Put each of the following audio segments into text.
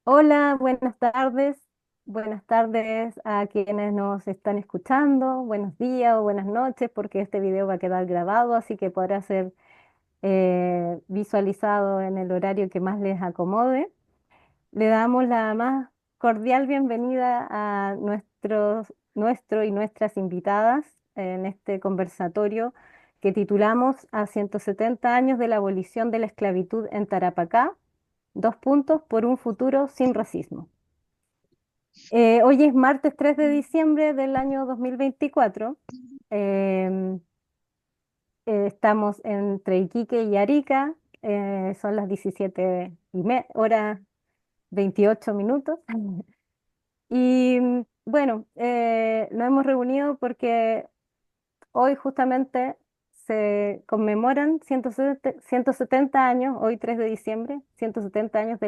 Hola, buenas tardes. Buenas tardes a quienes nos están escuchando. Buenos días o buenas noches, porque este video va a quedar grabado, así que podrá ser visualizado en el horario que más les acomode. Le damos la más cordial bienvenida a nuestro y nuestras invitadas en este conversatorio que titulamos A 170 años de la abolición de la esclavitud en Tarapacá, dos puntos por un futuro sin racismo. Hoy es martes 3 de diciembre del año 2024. Em, Estamos entre Iquique y Arica. Son las 17 horas 28 minutos. Y bueno, nos hemos reunido porque hoy justamente se conmemoran 170 años, hoy 3 de diciembre, 170 años de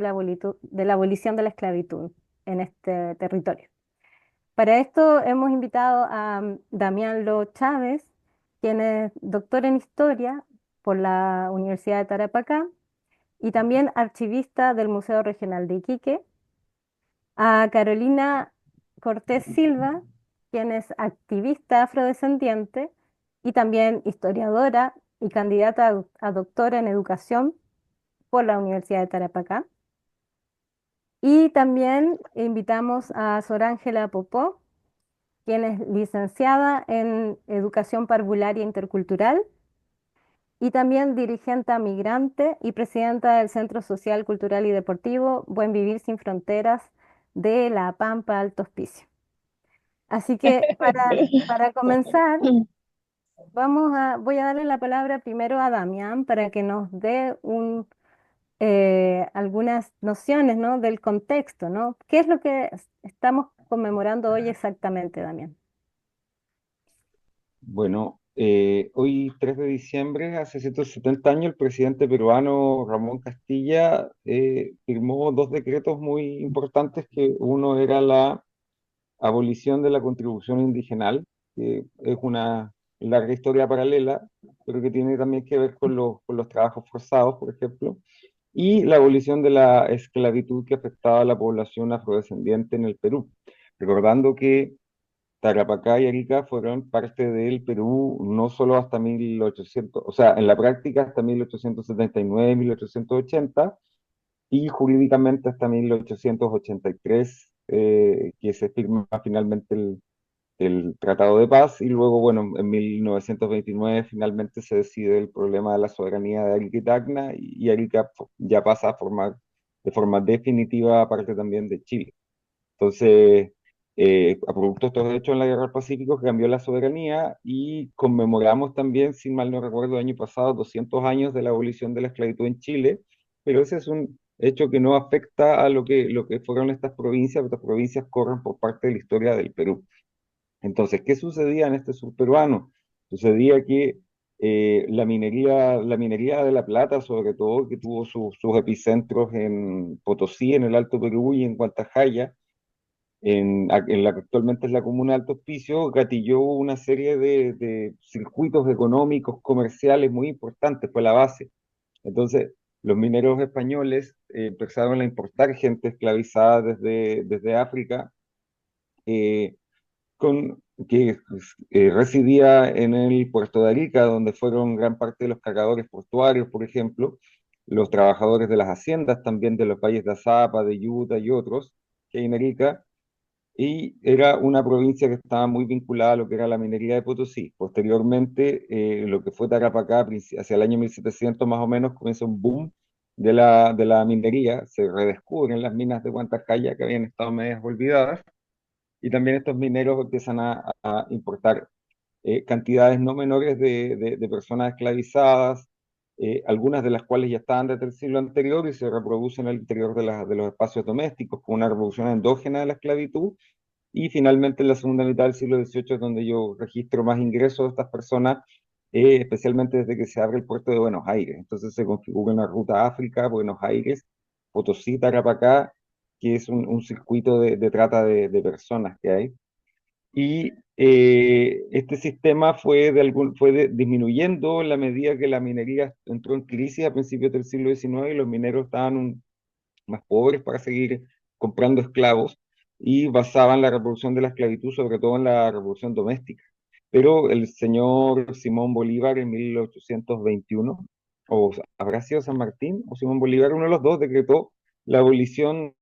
de la abolición de la esclavitud en este territorio. Para esto hemos invitado a Damián Lo Chávez, quien es doctor en historia por la Universidad de Tarapacá y también archivista del Museo Regional de Iquique, a Carolina Cortés Silva, quien es activista afrodescendiente y también historiadora y candidata a doctora en educación por la Universidad de Tarapacá. Y también invitamos a Sorángela Popó, quien es licenciada en Educación Parvularia Intercultural y también dirigente migrante y presidenta del Centro Social, Cultural y Deportivo Buen Vivir Sin Fronteras de La Pampa Alto Hospicio. Así que para comenzar, voy a darle la palabra primero a Damián para que nos dé algunas nociones, ¿no?, del contexto, ¿no? ¿Qué es lo que estamos conmemorando hoy exactamente, Damián? Bueno, hoy 3 de diciembre, hace 170 años, el presidente peruano Ramón Castilla firmó dos decretos muy importantes, que uno era la abolición de la contribución indigenal, que es una larga historia paralela, pero que tiene también que ver con los trabajos forzados, por ejemplo, y la abolición de la esclavitud que afectaba a la población afrodescendiente en el Perú. Recordando que Tarapacá y Arica fueron parte del Perú no solo hasta 1800, o sea, en la práctica hasta 1879, 1880, y jurídicamente hasta 1883, que se firma finalmente el Tratado de Paz, y luego, bueno, en 1929 finalmente se decide el problema de la soberanía de Arica y Tacna, y Arica ya pasa a formar de forma definitiva parte también de Chile. Entonces, a producto de estos hechos en la Guerra del Pacífico, cambió la soberanía y conmemoramos también, si mal no recuerdo, el año pasado, 200 años de la abolición de la esclavitud en Chile, pero ese es un hecho que no afecta a lo que fueron estas provincias. Estas provincias corren por parte de la historia del Perú. Entonces, ¿qué sucedía en este sur peruano? Sucedía que la minería de la plata, sobre todo, que tuvo sus epicentros en Potosí, en el Alto Perú y en Guantajaya, en la que actualmente es la comuna de Alto Hospicio, gatilló una serie de circuitos económicos, comerciales muy importantes, fue la base. Entonces, los mineros españoles empezaron a importar gente esclavizada desde África, eh, con, que residía en el puerto de Arica, donde fueron gran parte de los cargadores portuarios, por ejemplo, los trabajadores de las haciendas, también de los valles de Azapa, de Yuta y otros, que hay en Arica, y era una provincia que estaba muy vinculada a lo que era la minería de Potosí. Posteriormente, lo que fue Tarapacá, hacia el año 1700 más o menos, comienza un boom de la minería, se redescubren las minas de Guantacaya que habían estado medias olvidadas, y también estos mineros empiezan a importar cantidades no menores de personas esclavizadas, algunas de las cuales ya estaban desde el siglo anterior y se reproducen al interior de los espacios domésticos, con una reproducción endógena de la esclavitud. Y finalmente en la segunda mitad del siglo XVIII es donde yo registro más ingresos de estas personas, especialmente desde que se abre el puerto de Buenos Aires. Entonces se configura una ruta África, Buenos Aires, Potosí, Tarapacá, que es un circuito de trata de personas que hay. Y este sistema fue disminuyendo en la medida que la minería entró en crisis a principios del siglo XIX, y los mineros estaban más pobres para seguir comprando esclavos y basaban la reproducción de la esclavitud sobre todo en la reproducción doméstica. Pero el señor Simón Bolívar en 1821, o habrá sido San Martín o Simón Bolívar, uno de los dos, decretó la abolición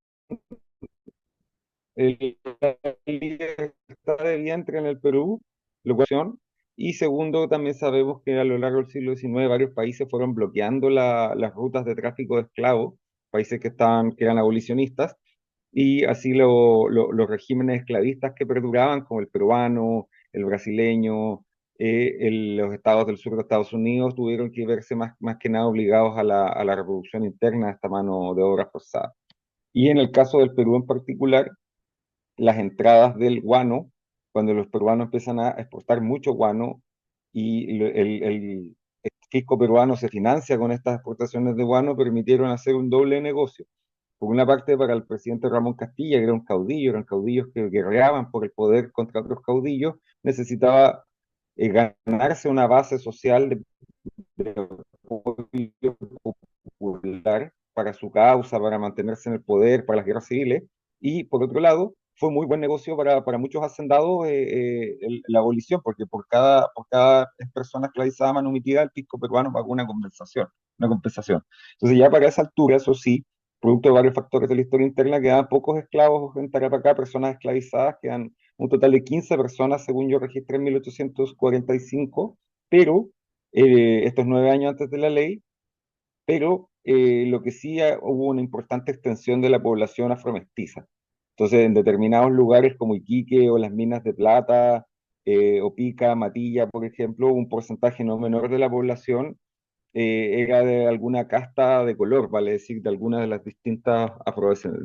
la libertad de vientre en el Perú, lo cual, y segundo, también sabemos que a lo largo del siglo XIX varios países fueron bloqueando las rutas de tráfico de esclavos, países que eran abolicionistas, y así los regímenes esclavistas que perduraban, como el peruano, el brasileño, los estados del sur de Estados Unidos, tuvieron que verse más que nada obligados a la reproducción interna de esta mano de obra forzada. Y en el caso del Perú en particular, las entradas del guano, cuando los peruanos empiezan a exportar mucho guano y el fisco peruano se financia con estas exportaciones de guano, permitieron hacer un doble negocio. Por una parte, para el presidente Ramón Castilla, que era un caudillo, eran caudillos que guerreaban por el poder contra otros caudillos, necesitaba ganarse una base social de apoyo popular para su causa, para mantenerse en el poder, para las guerras civiles, y por otro lado, fue muy buen negocio para muchos hacendados la abolición, porque por cada persona esclavizada manumitida, el fisco peruano pagó una compensación. Entonces ya para esa altura, eso sí, producto de varios factores de la historia interna, quedaban pocos esclavos en Tarapacá, personas esclavizadas, quedan un total de 15 personas, según yo registré en 1845, pero estos 9 años antes de la ley, pero lo que sí hubo una importante extensión de la población afromestiza. Entonces, en determinados lugares como Iquique o las minas de plata, o Pica, Matilla, por ejemplo, un porcentaje no menor de la población era de alguna casta de color, vale decir, de alguna de las distintas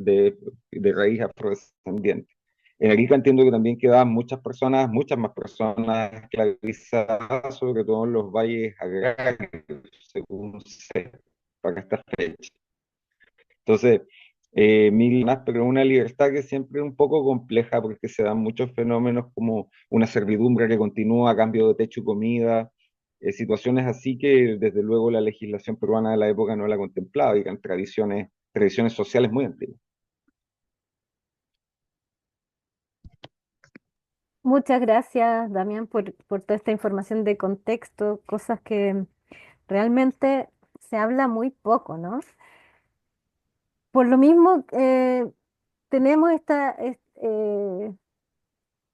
de raíz afrodescendiente. En Arica entiendo que también quedaban muchas personas, muchas más personas esclavizadas, sobre todo en los valles agrarios, según sé, para esta fecha. Entonces, mil más, pero una libertad que siempre es un poco compleja porque se dan muchos fenómenos como una servidumbre que continúa a cambio de techo y comida, situaciones así que desde luego la legislación peruana de la época no la contemplaba y eran tradiciones sociales muy antiguas. Muchas gracias, Damián, por toda esta información de contexto, cosas que realmente se habla muy poco, ¿no? Por lo mismo, tenemos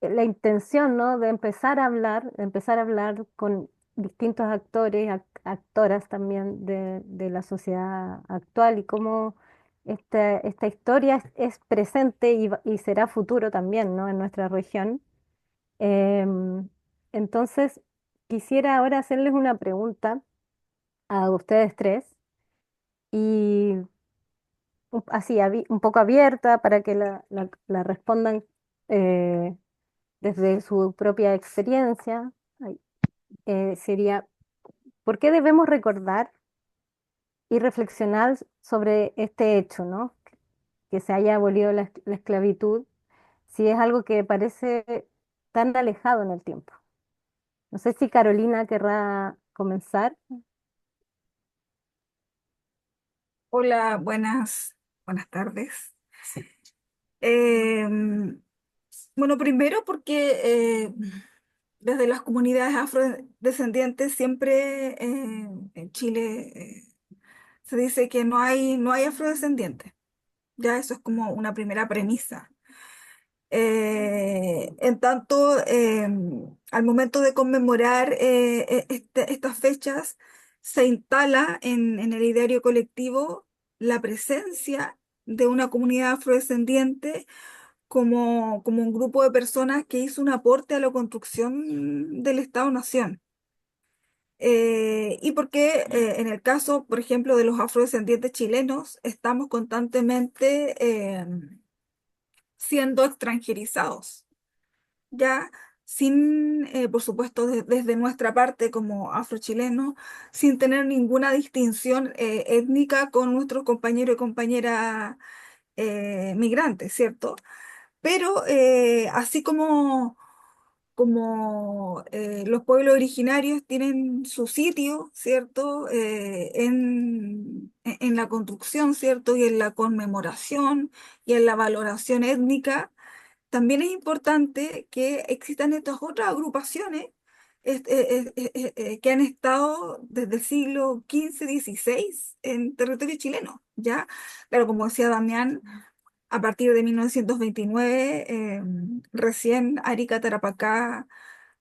la intención, ¿no? De empezar a hablar con distintos actores, actoras también de la sociedad actual y cómo esta historia es presente y será futuro también, ¿no? En nuestra región. Em, entonces, quisiera ahora hacerles una pregunta a ustedes tres y así, un poco abierta para que la respondan eh, desde su propia experiencia. Ay, sería, ¿por qué debemos recordar y reflexionar sobre este hecho, ¿no? Que se haya abolido la esclavitud, si es algo que parece tan alejado en el tiempo. No sé si Carolina querrá comenzar. Hola, buenas tardes. Em, bueno, primero porque desde las comunidades afrodescendientes siempre en Chile se dice que no hay afrodescendientes. Ya eso es como una primera premisa. En tanto, al momento de conmemorar estas fechas, se instala en el ideario colectivo la presencia de una comunidad afrodescendiente como un grupo de personas que hizo un aporte a la construcción del Estado-Nación. Y porque en el caso, por ejemplo, de los afrodescendientes chilenos, estamos constantemente siendo extranjerizados ya sin, por supuesto, desde nuestra parte como afrochilenos, sin tener ninguna distinción étnica con nuestros compañeros y compañeras migrantes, ¿cierto? Pero así como como los pueblos originarios tienen su sitio, ¿cierto? En la construcción, ¿cierto? Y en la conmemoración y en la valoración étnica, también es importante que existan estas otras agrupaciones que han estado desde el siglo XV-XVI en territorio chileno, ¿ya? Claro, como decía Damián, a partir de 1929, recién Arica, Tarapacá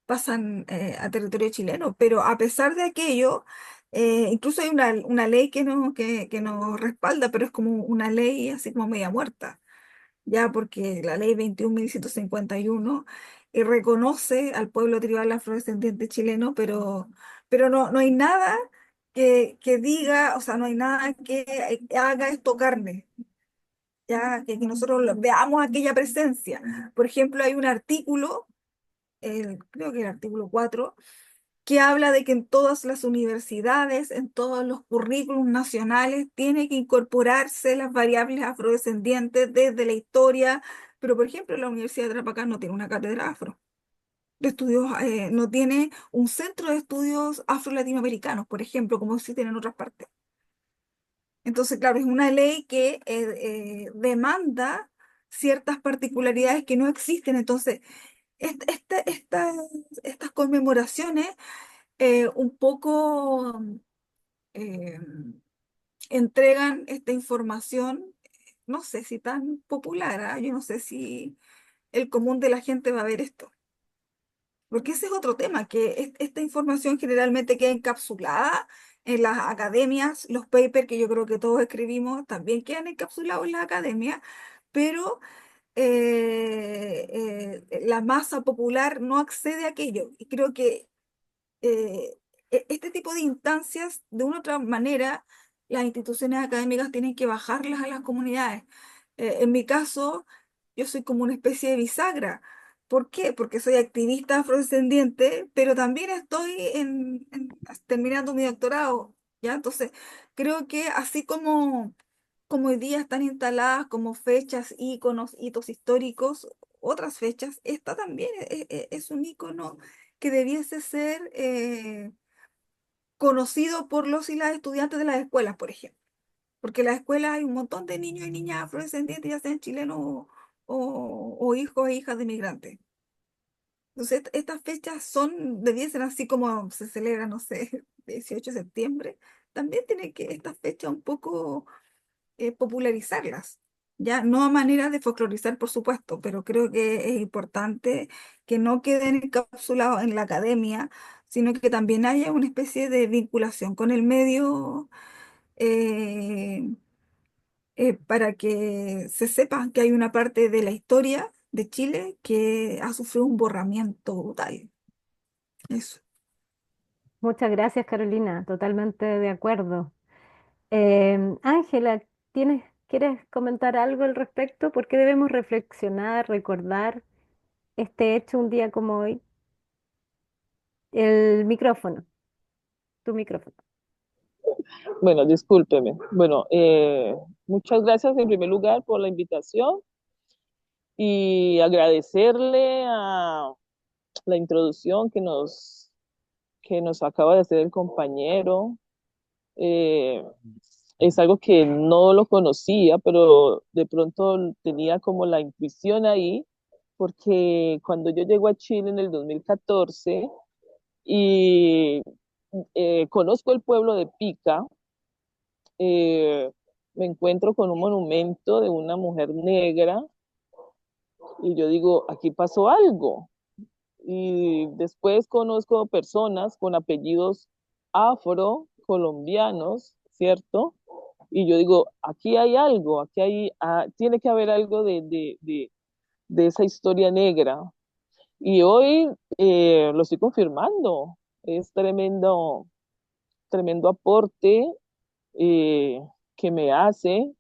pasan a territorio chileno, pero a pesar de aquello, incluso hay una ley que nos respalda, pero es como una ley así como media muerta, ya porque la ley 21.151 reconoce al pueblo tribal afrodescendiente chileno, pero no hay nada que diga, o sea, no hay nada que haga esto carne, ya que nosotros veamos aquella presencia. Por ejemplo, hay un artículo, creo que el artículo 4 que habla de que en todas las universidades, en todos los currículums nacionales, tiene que incorporarse las variables afrodescendientes desde la historia, pero por ejemplo la Universidad de Tarapacá no tiene una cátedra afro. De estudios, no tiene un centro de estudios afro-latinoamericanos, por ejemplo, como existen en otras partes. Entonces, claro, es una ley que demanda ciertas particularidades que no existen. Entonces, estas conmemoraciones un poco eh, entregan esta información, no sé si tan popular, ¿ah? Yo no sé si el común de la gente va a ver esto. Porque ese es otro tema, que esta información generalmente queda encapsulada en las academias, los papers que yo creo que todos escribimos también quedan encapsulados en las academias, pero la masa popular no accede a aquello. Y creo que este tipo de instancias, de una u otra manera, las instituciones académicas tienen que bajarlas a las comunidades. En mi caso, yo soy como una especie de bisagra. ¿Por qué? Porque soy activista afrodescendiente, pero también estoy terminando mi doctorado, ¿ya? Entonces, creo que así como hoy día están instaladas como fechas, íconos, hitos históricos, otras fechas, esta también es un ícono que debiese ser conocido por los y las estudiantes de las escuelas, por ejemplo. Porque en las escuelas hay un montón de niños y niñas afrodescendientes, ya sean chilenos o hijos e hijas de migrantes. Entonces, estas fechas debiesen así como se celebra, no sé, 18 de septiembre, también tiene que estas fechas un poco popularizarlas. Ya, no a manera de folclorizar, por supuesto, pero creo que es importante que no queden encapsulados en la academia, sino que también haya una especie de vinculación con el medio eh, para que se sepa que hay una parte de la historia de Chile que ha sufrido un borramiento brutal. Eso. Muchas gracias, Carolina, totalmente de acuerdo. Ángela, quieres comentar algo al respecto? ¿Por qué debemos reflexionar, recordar este hecho un día como hoy? El micrófono, tu micrófono. Bueno, discúlpeme. Bueno, muchas gracias en primer lugar por la invitación y agradecerle a la introducción que nos acaba de hacer el compañero. Eh, es algo que no lo conocía, pero de pronto tenía como la intuición ahí, porque cuando yo llego a Chile en el 2014 y conozco el pueblo de Pica, eh, me encuentro con un monumento de una mujer negra y yo digo, aquí pasó algo. Y después conozco personas con apellidos afro, colombianos, ¿cierto? Y yo digo, aquí hay algo, tiene que haber algo de esa historia negra. Y hoy lo estoy confirmando. Es tremendo aporte eh, que me hace,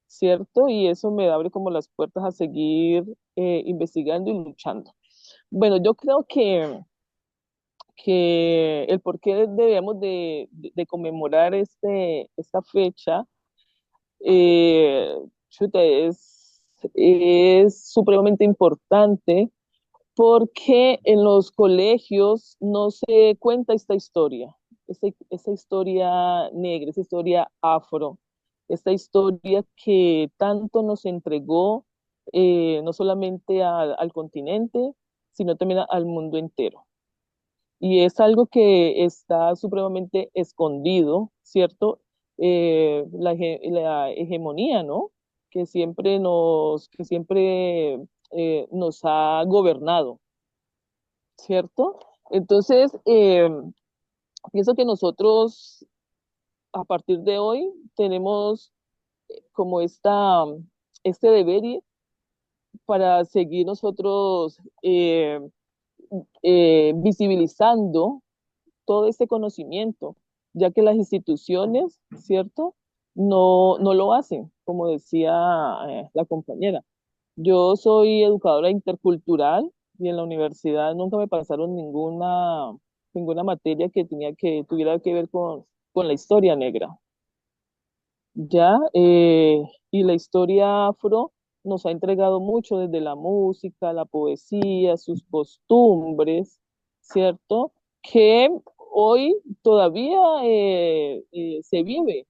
¿cierto? Y eso me abre como las puertas a seguir investigando y luchando. Bueno, yo creo que el por qué debemos de conmemorar esta fecha, chuta, es supremamente importante porque en los colegios no se cuenta esta historia, esta historia negra, esta historia afro, esta historia que tanto nos entregó no solamente al continente, sino también al mundo entero. Y es algo que está supremamente escondido, ¿cierto? La hegemonía, ¿no? Que siempre nos ha gobernado, ¿cierto? Entonces, pienso que nosotros a partir de hoy tenemos como este deber para seguir nosotros visibilizando todo este conocimiento, ya que las instituciones, ¿cierto? No lo hacen, como decía la compañera. Yo soy educadora intercultural y en la universidad nunca me pasaron ninguna materia que tuviera que ver con la historia negra. Ya, y la historia afro nos ha entregado mucho desde la música, la poesía, sus costumbres, ¿cierto? Que hoy todavía se vive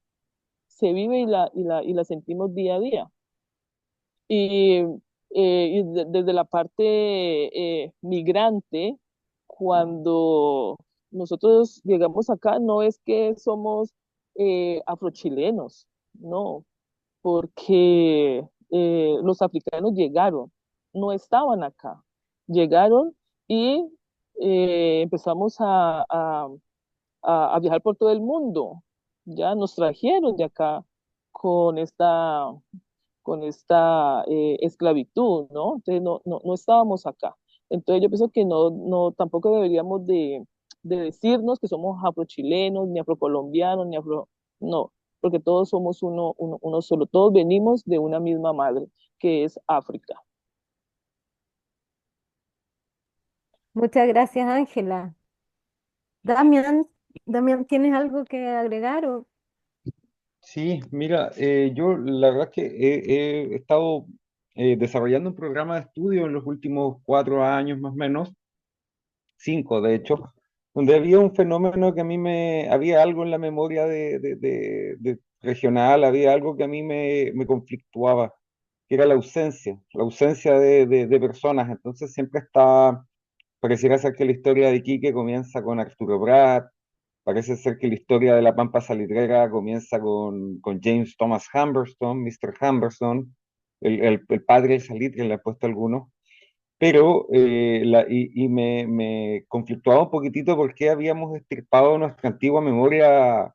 y la sentimos día a día. Y, desde la parte migrante, cuando nosotros llegamos acá, no es que somos afrochilenos, no, porque los africanos llegaron, no estaban acá, llegaron y empezamos a viajar por todo el mundo, ya nos trajeron de acá con esta con esta esclavitud, ¿no? Entonces no estábamos acá. Entonces yo pienso que tampoco deberíamos de decirnos que somos afrochilenos, ni afrocolombianos, no, porque todos somos uno solo, todos venimos de una misma madre, que es África. Muchas gracias, Ángela. Damián, Damián, ¿tienes algo que agregar? Sí, mira, yo la verdad es que he estado desarrollando un programa de estudio en los últimos 4 años más o menos, 5 de hecho, donde había un fenómeno que a mí había algo en la memoria de regional, había algo que a mí me conflictuaba, que era la ausencia de personas. Entonces siempre pareciera ser que la historia de Iquique comienza con Arturo Prat. Parece ser que la historia de la Pampa Salitrera comienza con James Thomas Humberstone, Mr. Humberstone, el padre del salitre, le han puesto algunos, pero me conflictuaba un poquitito porque habíamos extirpado nuestra antigua memoria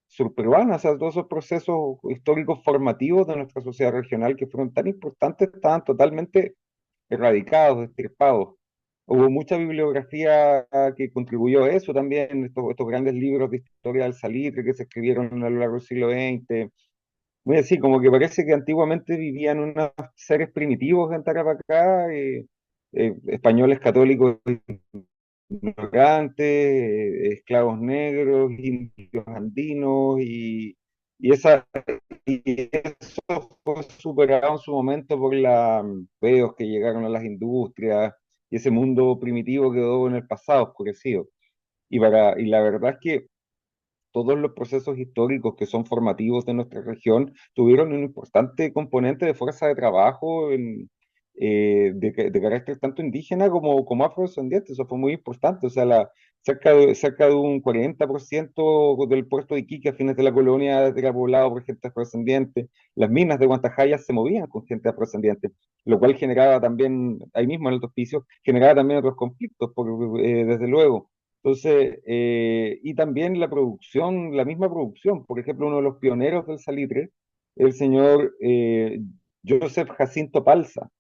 surperuana, o sea, todos esos procesos históricos formativos de nuestra sociedad regional que fueron tan importantes, estaban totalmente erradicados, extirpados. Hubo mucha bibliografía que contribuyó a eso también, estos grandes libros de historia del salitre que se escribieron a lo largo del siglo XX. Muy así, como que parece que antiguamente vivían unos seres primitivos en Tarapacá, españoles católicos ignorantes, esclavos negros, indios andinos, y eso fue superado en su momento por los peos que llegaron a las industrias, y ese mundo primitivo quedó en el pasado oscurecido. Y la verdad es que todos los procesos históricos que son formativos de nuestra región tuvieron un importante componente de fuerza de trabajo de carácter tanto indígena como afrodescendiente. Eso fue muy importante. O sea, cerca de un 40% del puerto de Iquique a fines de la colonia era poblado por gente afrodescendiente. Las minas de Guantajaya se movían con gente afrodescendiente, lo cual generaba también, ahí mismo en el hospicio, generaba también otros conflictos, desde luego. Entonces, y también la producción, la misma producción. Por ejemplo, uno de los pioneros del salitre, el señor Joseph Jacinto Palza,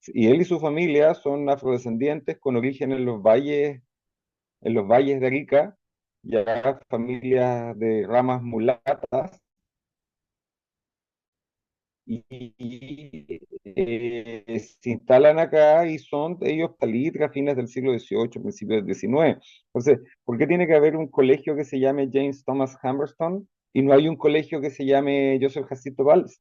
y él y su familia son afrodescendientes con origen en los valles de Arica, ya familias de ramas mulatas, se instalan acá y son ellos salitre a fines del siglo XVIII, principios del XIX. Entonces, ¿por qué tiene que haber un colegio que se llame James Thomas Humberstone y no hay un colegio que se llame Joseph Jacinto Valls?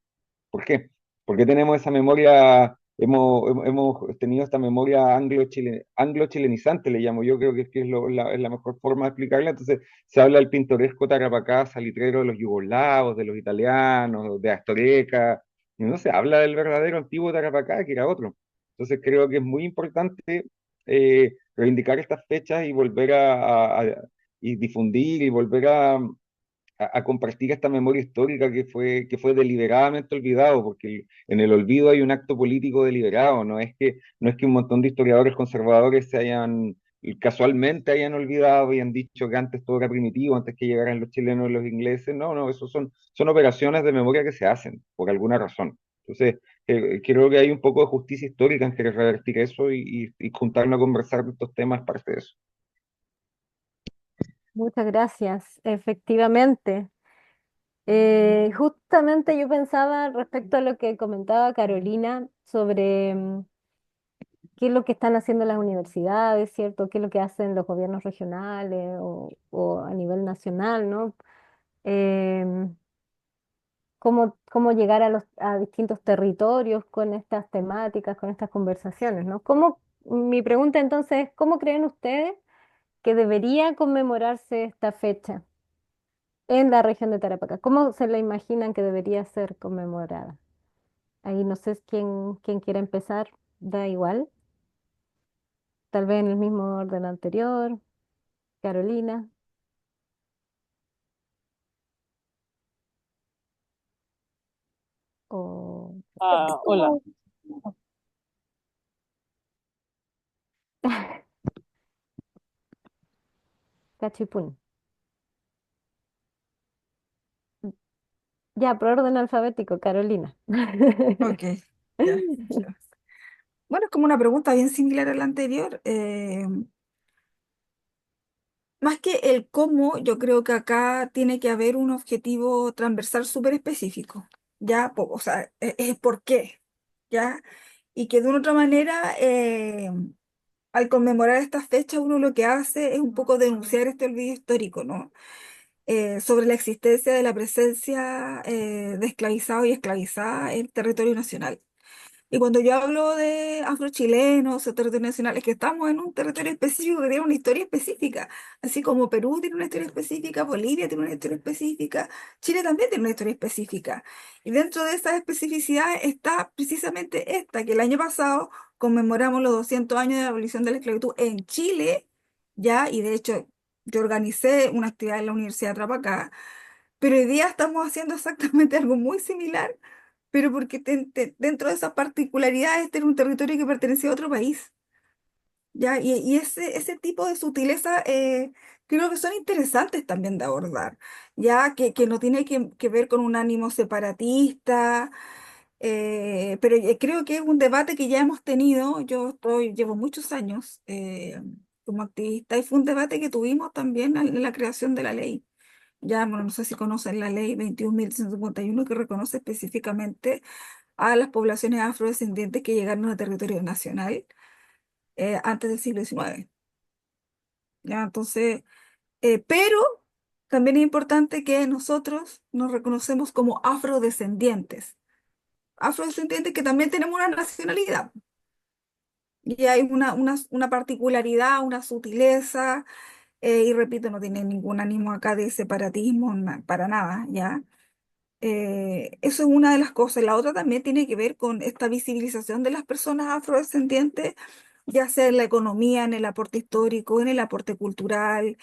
¿Por qué? Porque tenemos esa memoria hemos tenido esta memoria anglo-chilenizante, le llamo yo, creo que es la mejor forma de explicarla. Entonces, se habla del pintoresco Tarapacá salitrero de los yugoslavos, de los italianos, de Astoreca, y no se habla del verdadero antiguo Tarapacá, que era otro. Entonces, creo que es muy importante reivindicar estas fechas y volver y difundir y volver a compartir esta memoria histórica que fue deliberadamente olvidado, porque en el olvido hay un acto político deliberado, no es que un montón de historiadores conservadores se hayan casualmente hayan olvidado y han dicho que antes todo era primitivo, antes que llegaran los chilenos y los ingleses. No, no, eso son operaciones de memoria que se hacen por alguna razón. Entonces, creo que hay un poco de justicia histórica en querer revertir eso y juntarnos a conversar de estos temas parte de eso. Muchas gracias. Efectivamente. Justamente yo pensaba respecto a lo que comentaba Carolina sobre qué es lo que están haciendo las universidades, ¿cierto? ¿Qué es lo que hacen los gobiernos regionales o a nivel nacional, ¿no? Em, cómo llegar a distintos territorios con estas temáticas, con estas conversaciones, ¿no? Mi pregunta entonces es, ¿cómo creen ustedes que debería conmemorarse esta fecha en la región de Tarapacá? ¿Cómo se la imaginan que debería ser conmemorada? Ahí no sé quién quiera empezar, da igual, tal vez en el mismo orden anterior, Carolina o Ah, hola. como Cachipún. Ya, por orden alfabético, Carolina. Ok, ya, ya. Bueno, es como una pregunta bien similar a la anterior. Más que el cómo, yo creo que acá tiene que haber un objetivo transversal súper específico, ¿ya? O sea, es por qué, ¿ya? Y que de una otra manera, al conmemorar esta fecha, uno lo que hace es un poco denunciar este olvido histórico, ¿no? Sobre la existencia de la presencia de esclavizados y esclavizadas en territorio nacional. Y cuando yo hablo de afrochilenos o territorio nacional, es que estamos en un territorio específico que tiene una historia específica. Así como Perú tiene una historia específica, Bolivia tiene una historia específica, Chile también tiene una historia específica. Y dentro de esas especificidades está precisamente esta, que el año pasado conmemoramos los 200 años de la abolición de la esclavitud en Chile, ya, y de hecho yo organicé una actividad en la Universidad de Trapacá, pero hoy día estamos haciendo exactamente algo muy similar, pero porque dentro de esas particularidades este era un territorio que pertenecía a otro país, ¿ya? Y ese tipo de sutileza creo que son interesantes también de abordar, ya que no tiene que ver con un ánimo separatista, pero creo que es un debate que ya hemos tenido. Llevo muchos años como activista y fue un debate que tuvimos también en la creación de la ley. Ya, bueno, no sé si conocen la ley 21.151 que reconoce específicamente a las poblaciones afrodescendientes que llegaron al territorio nacional antes del siglo XIX. ¿Ya? Entonces, pero también es importante que nosotros nos reconocemos como afrodescendientes. Afrodescendientes que también tenemos una nacionalidad. Y hay una particularidad, una sutileza, y repito, no tiene ningún ánimo acá de separatismo, para nada, ¿ya? Eso es una de las cosas. La otra también tiene que ver con esta visibilización de las personas afrodescendientes, ya sea en la economía, en el aporte histórico, en el aporte cultural,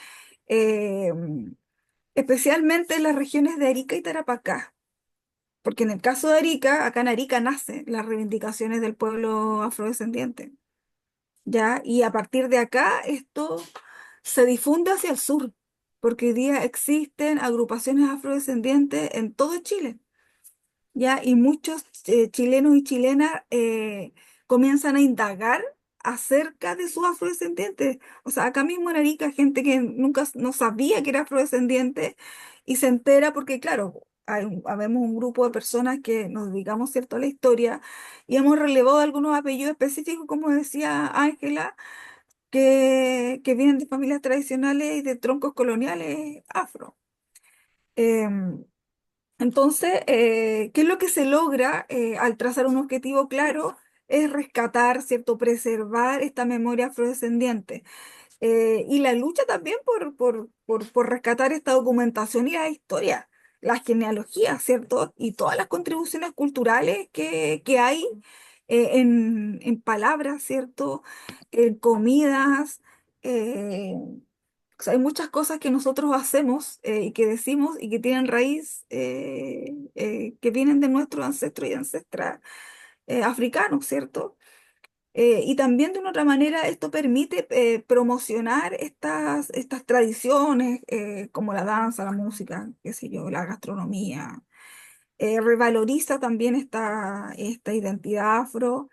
eh, especialmente en las regiones de Arica y Tarapacá. Porque en el caso de Arica, acá en Arica nacen las reivindicaciones del pueblo afrodescendiente, ¿ya? Y a partir de acá esto se difunde hacia el sur, porque hoy día existen agrupaciones afrodescendientes en todo Chile. ¿Ya? Y muchos chilenos y chilenas comienzan a indagar acerca de sus afrodescendientes. O sea, acá mismo en Arica, gente que nunca no sabía que era afrodescendiente y se entera porque, claro, habemos un grupo de personas que nos dedicamos, ¿cierto?, a la historia y hemos relevado algunos apellidos específicos, como decía Ángela, que vienen de familias tradicionales y de troncos coloniales afro. Em, entonces, ¿qué es lo que se logra al trazar un objetivo claro? es rescatar, ¿cierto? Preservar esta memoria afrodescendiente. Y la lucha también por rescatar esta documentación y la historia, la genealogía, ¿cierto? Y todas las contribuciones culturales que hay en palabras, ¿cierto? En comidas. O sea, hay muchas cosas que nosotros hacemos y que decimos y que tienen raíz, que vienen de nuestros ancestros y ancestras africanos, ¿cierto? Y también de una otra manera esto permite promocionar estas tradiciones como la danza, la música, qué sé yo, la gastronomía. Revaloriza también esta identidad afro,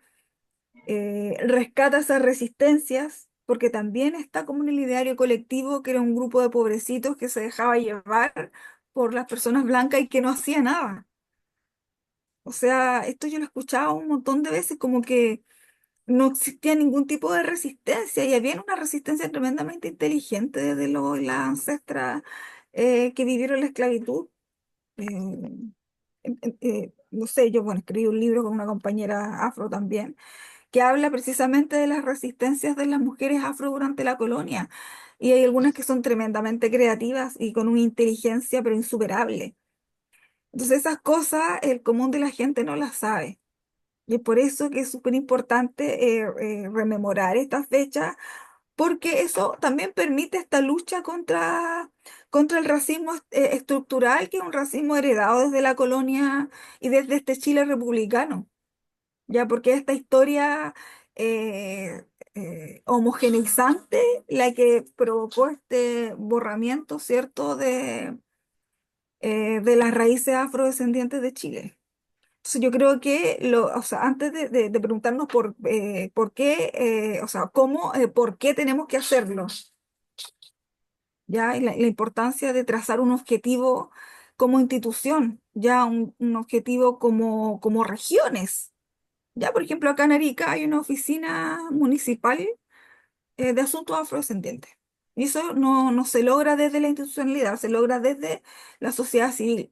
rescata esas resistencias, porque también está como en el ideario colectivo que era un grupo de pobrecitos que se dejaba llevar por las personas blancas y que no hacía nada. O sea, esto yo lo he escuchado un montón de veces como que no existía ningún tipo de resistencia y había una resistencia tremendamente inteligente desde las ancestras que vivieron la esclavitud. Eh, no sé, yo bueno, escribí un libro con una compañera afro también, que habla precisamente de las resistencias de las mujeres afro durante la colonia. Y hay algunas que son tremendamente creativas y con una inteligencia pero insuperable. Entonces esas cosas el común de la gente no las sabe. Y es por eso que es súper importante rememorar esta fecha, porque eso también permite esta lucha contra el racismo estructural, que es un racismo heredado desde la colonia y desde este Chile republicano, ya porque esta historia eh, homogeneizante la que provocó este borramiento, ¿cierto?, de las raíces afrodescendientes de Chile. Entonces, yo creo que o sea, antes de preguntarnos por qué, o sea, cómo, por qué tenemos que hacerlo, ¿ya? Y la importancia de trazar un objetivo como institución, ya un objetivo como regiones. Ya, por ejemplo, acá en Arica hay una oficina municipal de asuntos afrodescendientes. Y eso no se logra desde la institucionalidad, se logra desde la sociedad civil.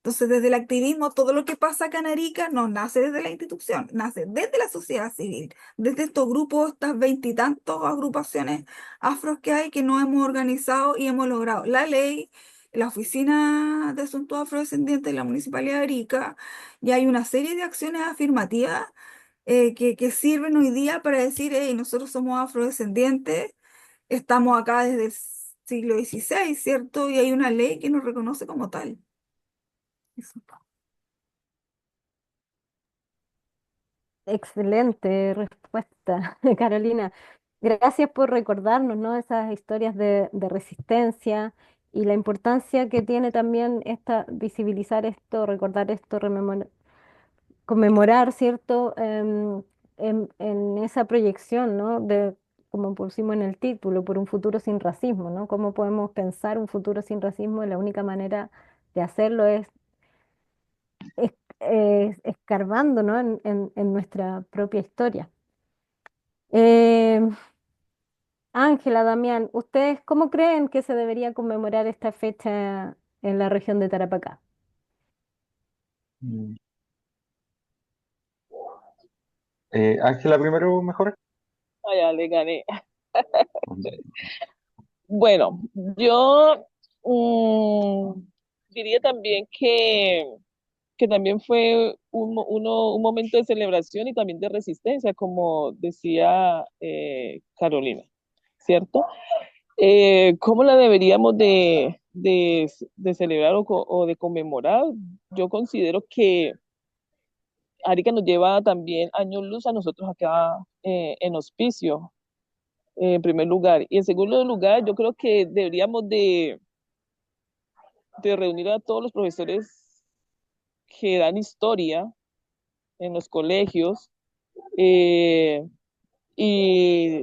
Entonces, desde el activismo, todo lo que pasa acá en Arica no nace desde la institución, nace desde la sociedad civil, desde estos grupos, estas veintitantos agrupaciones afros que hay que nos hemos organizado y hemos logrado la ley, la Oficina de Asuntos Afrodescendientes de la Municipalidad de Arica, y hay una serie de acciones afirmativas que sirven hoy día para decir, hey, nosotros somos afrodescendientes, estamos acá desde el siglo XVI, ¿cierto? Y hay una ley que nos reconoce como tal. Eso. Excelente respuesta, Carolina. Gracias por recordarnos, ¿no? Esas historias de resistencia y la importancia que tiene también visibilizar esto, recordar esto, conmemorar, ¿cierto? En esa proyección, ¿no? Como pusimos en el título, por un futuro sin racismo, ¿no? ¿Cómo podemos pensar un futuro sin racismo? Y la única manera de hacerlo es escarbando, ¿no? En nuestra propia historia. Eh, Ángela, Damián, ¿ustedes cómo creen que se debería conmemorar esta fecha en la región de Tarapacá? Mm. Ángela, primero mejor. Ah, ya le gané. Bueno, yo diría también que también fue un momento de celebración y también de resistencia, como decía Carolina, ¿cierto? ¿Cómo la deberíamos de celebrar o de conmemorar? Yo considero que Arica nos lleva también años luz a nosotros acá en Hospicio, en primer lugar. Y en segundo lugar, yo creo que deberíamos de reunir a todos los profesores que dan historia en los colegios eh, y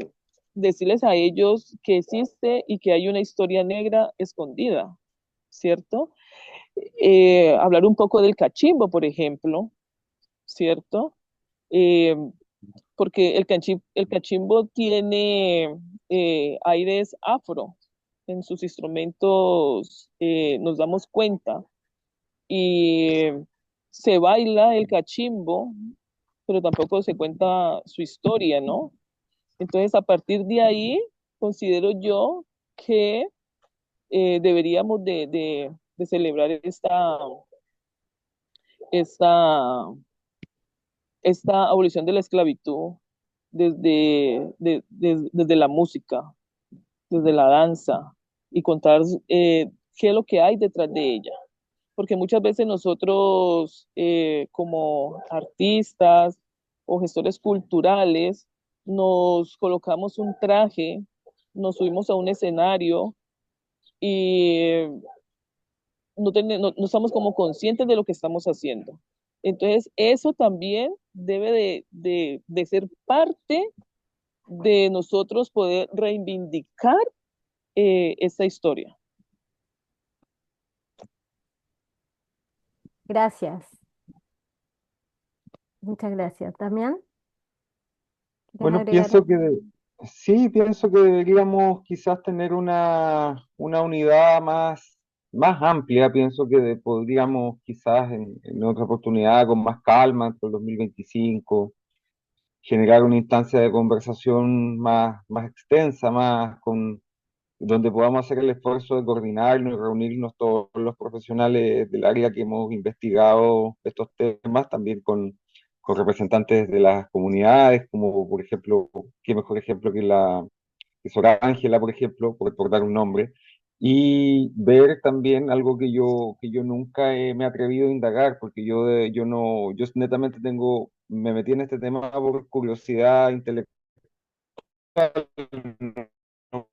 decirles a ellos que existe y que hay una historia negra escondida, ¿cierto? Hablar un poco del cachimbo, por ejemplo, ¿cierto? Eh, porque el cachimbo tiene aires afro en sus instrumentos, nos damos cuenta, y se baila el cachimbo pero tampoco se cuenta su historia, ¿no? Entonces, a partir de ahí, considero yo que deberíamos de celebrar esta, esta abolición de la esclavitud desde la música, desde la danza, y contar qué es lo que hay detrás de ella. Porque muchas veces nosotros, como artistas o gestores culturales, nos colocamos un traje, nos subimos a un escenario y no estamos como conscientes de lo que estamos haciendo. Entonces, eso también debe de ser parte de nosotros poder reivindicar esta historia. Gracias, muchas gracias. ¿Damián? ¿Quieres Bueno, agregar algo? sí, pienso que deberíamos quizás tener una unidad más amplia. Pienso que podríamos quizás en otra oportunidad, con más calma, entre el 2025, generar una instancia de conversación más extensa, donde podamos hacer el esfuerzo de coordinarnos y reunirnos todos los profesionales del área que hemos investigado estos temas, también con representantes de las comunidades, como por ejemplo, qué mejor ejemplo que Sor Ángela, por ejemplo, por dar un nombre, y ver también algo que yo nunca me he atrevido a indagar, porque yo no, yo netamente me metí en este tema por curiosidad intelectual, no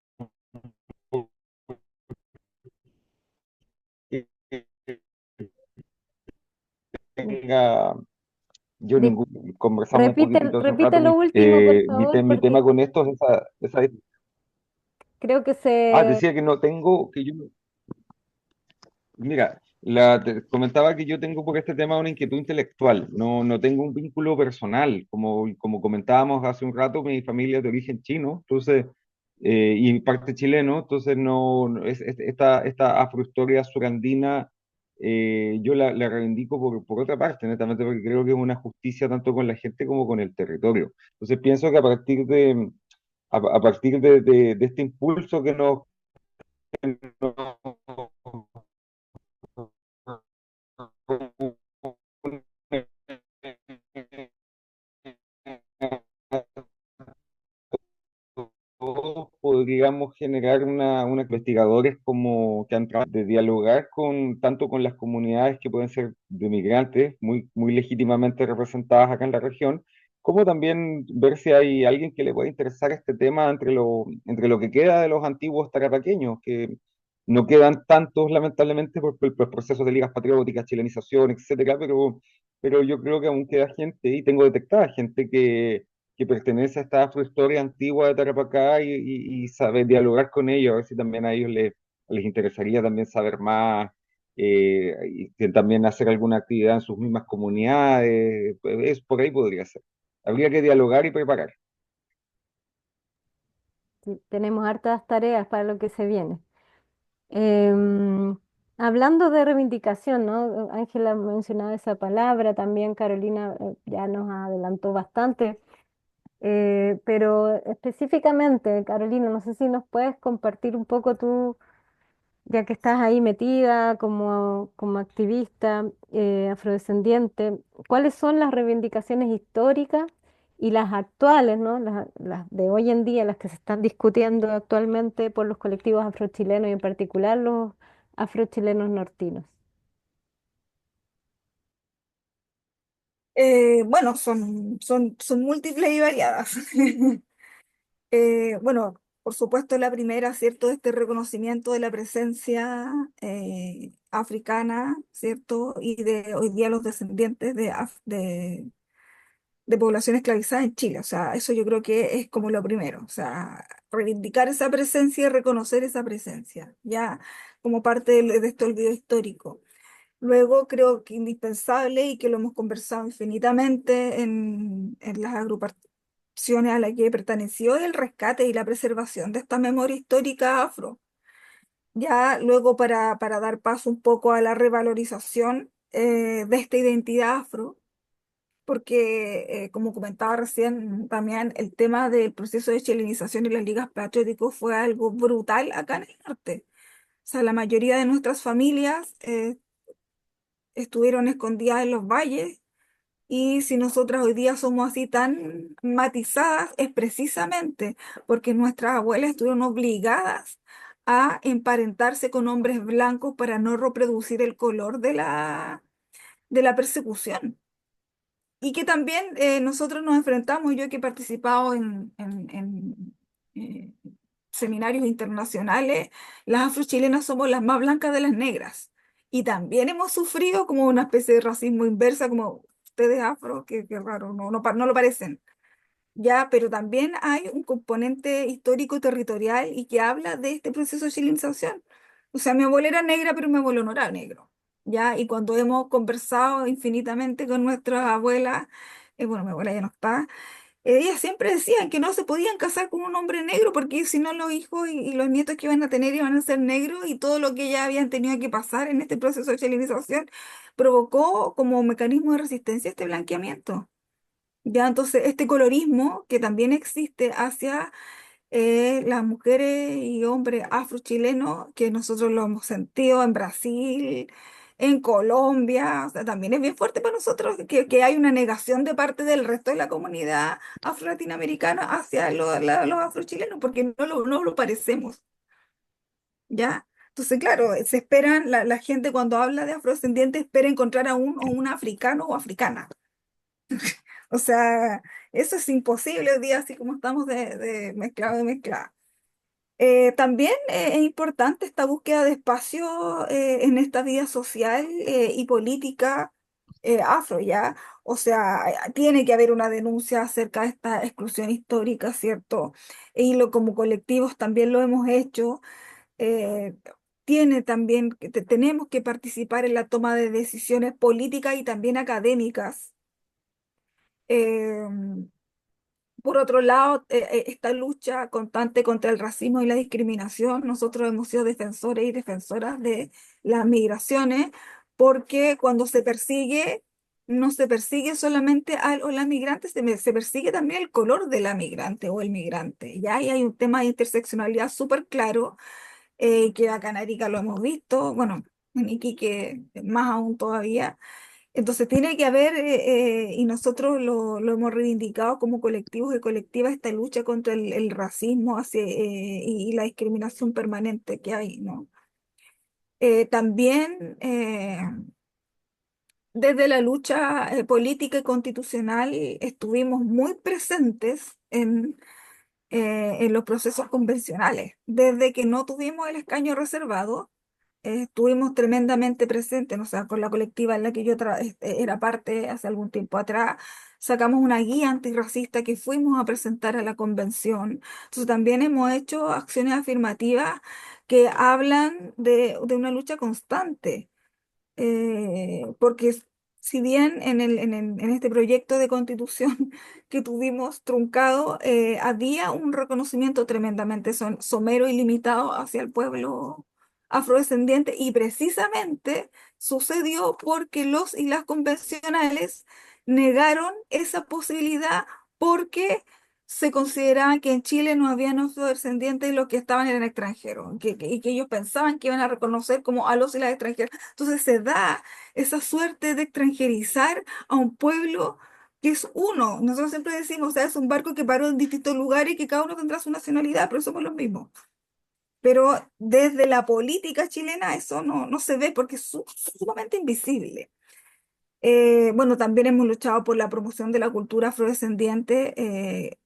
Mm. tenga yo Di- ningún, conversamos un repite, poquitito hace un repite rato, lo último, por favor, mi tema porque con esto es creo que se... decía que no tengo, que yo, mira, te comentaba que yo tengo por este tema una inquietud intelectual, no tengo un vínculo personal, como comentábamos hace un rato, mi familia es de origen chino, entonces, y parte chileno, entonces esta afrohistoria surandina, yo la reivindico por otra parte, netamente porque creo que es una justicia tanto con la gente como con el territorio. Entonces pienso que a partir de este impulso que todos podríamos generar una investigadores como que han tratado de dialogar tanto con las comunidades que pueden ser de migrantes, muy legítimamente representadas acá en la región, como también ver si hay alguien que le pueda interesar este tema entre lo que queda de los antiguos tarapaqueños, que no quedan tantos lamentablemente por los procesos de ligas patrióticas, chilenización, etcétera, pero yo creo que aún queda gente y tengo detectada gente que pertenece a esta afrohistoria antigua de Tarapacá y saber dialogar con ellos, a ver si también a ellos les interesaría también saber más, y que también hacer alguna actividad en sus mismas comunidades, pues, por ahí podría ser. Habría que dialogar y preparar. Sí, tenemos hartas tareas para lo que se viene. Em, Hablando de reivindicación, ¿no? Ángela mencionaba esa palabra, también Carolina ya nos adelantó bastante, pero específicamente, Carolina, no sé si nos puedes compartir un poco tú, ya que estás ahí metida como activista afrodescendiente, ¿cuáles son las reivindicaciones históricas y las actuales, ¿no? Las de hoy en día, las que se están discutiendo actualmente por los colectivos afrochilenos y en particular los afrochilenos nortinos? Bueno, son múltiples y variadas. Bueno, por supuesto, la primera, ¿cierto? Este reconocimiento de la presencia africana, ¿cierto? Y de hoy día los descendientes de población esclavizada en Chile. O sea, eso yo creo que es como lo primero. O sea, reivindicar esa presencia y reconocer esa presencia, ya como parte de este olvido histórico. Luego creo que indispensable y que lo hemos conversado infinitamente en las agrupaciones a las que perteneció el rescate y la preservación de esta memoria histórica afro. Ya luego para dar paso un poco a la revalorización de esta identidad afro, porque, como comentaba recién también, el tema del proceso de chilenización y las ligas patrióticos fue algo brutal acá en el norte. O sea, la mayoría de nuestras familias estuvieron escondidas en los valles, y si nosotras hoy día somos así tan matizadas es precisamente porque nuestras abuelas estuvieron obligadas a emparentarse con hombres blancos para no reproducir el color de la persecución. Y que también nosotros nos enfrentamos, yo que he participado en seminarios internacionales, las afrochilenas somos las más blancas de las negras. Y también hemos sufrido como una especie de racismo inversa, como ustedes afro, que raro, no lo parecen. Ya, pero también hay un componente histórico territorial y que habla de este proceso de chilenización. O sea, mi abuelo era negra, pero mi abuelo no era negro. Ya, y cuando hemos conversado infinitamente con nuestras abuelas, bueno, mi abuela ya no está, ellas siempre decían que no se podían casar con un hombre negro porque si no los hijos y los nietos que iban a tener iban a ser negros, y todo lo que ya habían tenido que pasar en este proceso de chilenización provocó como mecanismo de resistencia este blanqueamiento. Ya, entonces, este colorismo que también existe hacia las mujeres y hombres afrochilenos, que nosotros lo hemos sentido en Brasil, en Colombia, o sea, también es bien fuerte para nosotros que hay una negación de parte del resto de la comunidad afro-latinoamericana hacia los afrochilenos, porque no lo parecemos, ¿ya? Entonces, claro, se esperan, la gente cuando habla de afrodescendientes espera encontrar a un africano o africana. O sea, eso es imposible hoy día, así como estamos de mezclado de mezclado. También es importante esta búsqueda de espacio en esta vida social y política afro, ¿ya? O sea, tiene que haber una denuncia acerca de esta exclusión histórica, ¿cierto? Y como colectivos también lo hemos hecho. eh, Tiene también, tenemos que participar en la toma de decisiones políticas y también académicas. Em, por otro lado, esta lucha constante contra el racismo y la discriminación, nosotros hemos sido defensores y defensoras de las migraciones, porque cuando se persigue, no se persigue solamente al o la migrante, se persigue también el color de la migrante o el migrante. Ya ahí hay un tema de interseccionalidad súper claro, que acá en Arica lo hemos visto, bueno, en Iquique más aún todavía. Entonces tiene que haber, y nosotros lo hemos reivindicado como colectivos y colectivas, esta lucha contra el racismo y la discriminación permanente que hay, ¿no? También desde la lucha política y constitucional estuvimos muy presentes en los procesos convencionales. Desde que no tuvimos el escaño reservado, estuvimos tremendamente presentes, o sea, con la colectiva en la que yo era parte hace algún tiempo atrás, sacamos una guía antirracista que fuimos a presentar a la convención. Entonces también hemos hecho acciones afirmativas que hablan de una lucha constante, porque si bien en este proyecto de constitución que tuvimos truncado, había un reconocimiento tremendamente somero y limitado hacia el pueblo afrodescendiente, y precisamente sucedió porque los y las convencionales negaron esa posibilidad, porque se consideraba que en Chile no habían afrodescendientes y los que estaban en el extranjero, y que ellos pensaban que iban a reconocer como a los y las extranjeras. Entonces se da esa suerte de extranjerizar a un pueblo que es uno. Nosotros siempre decimos, o sea, es un barco que paró en distintos lugares y que cada uno tendrá su nacionalidad, pero somos los mismos. Pero desde la política chilena eso no se ve porque es sumamente invisible. Bueno, también hemos luchado por la promoción de la cultura afrodescendiente.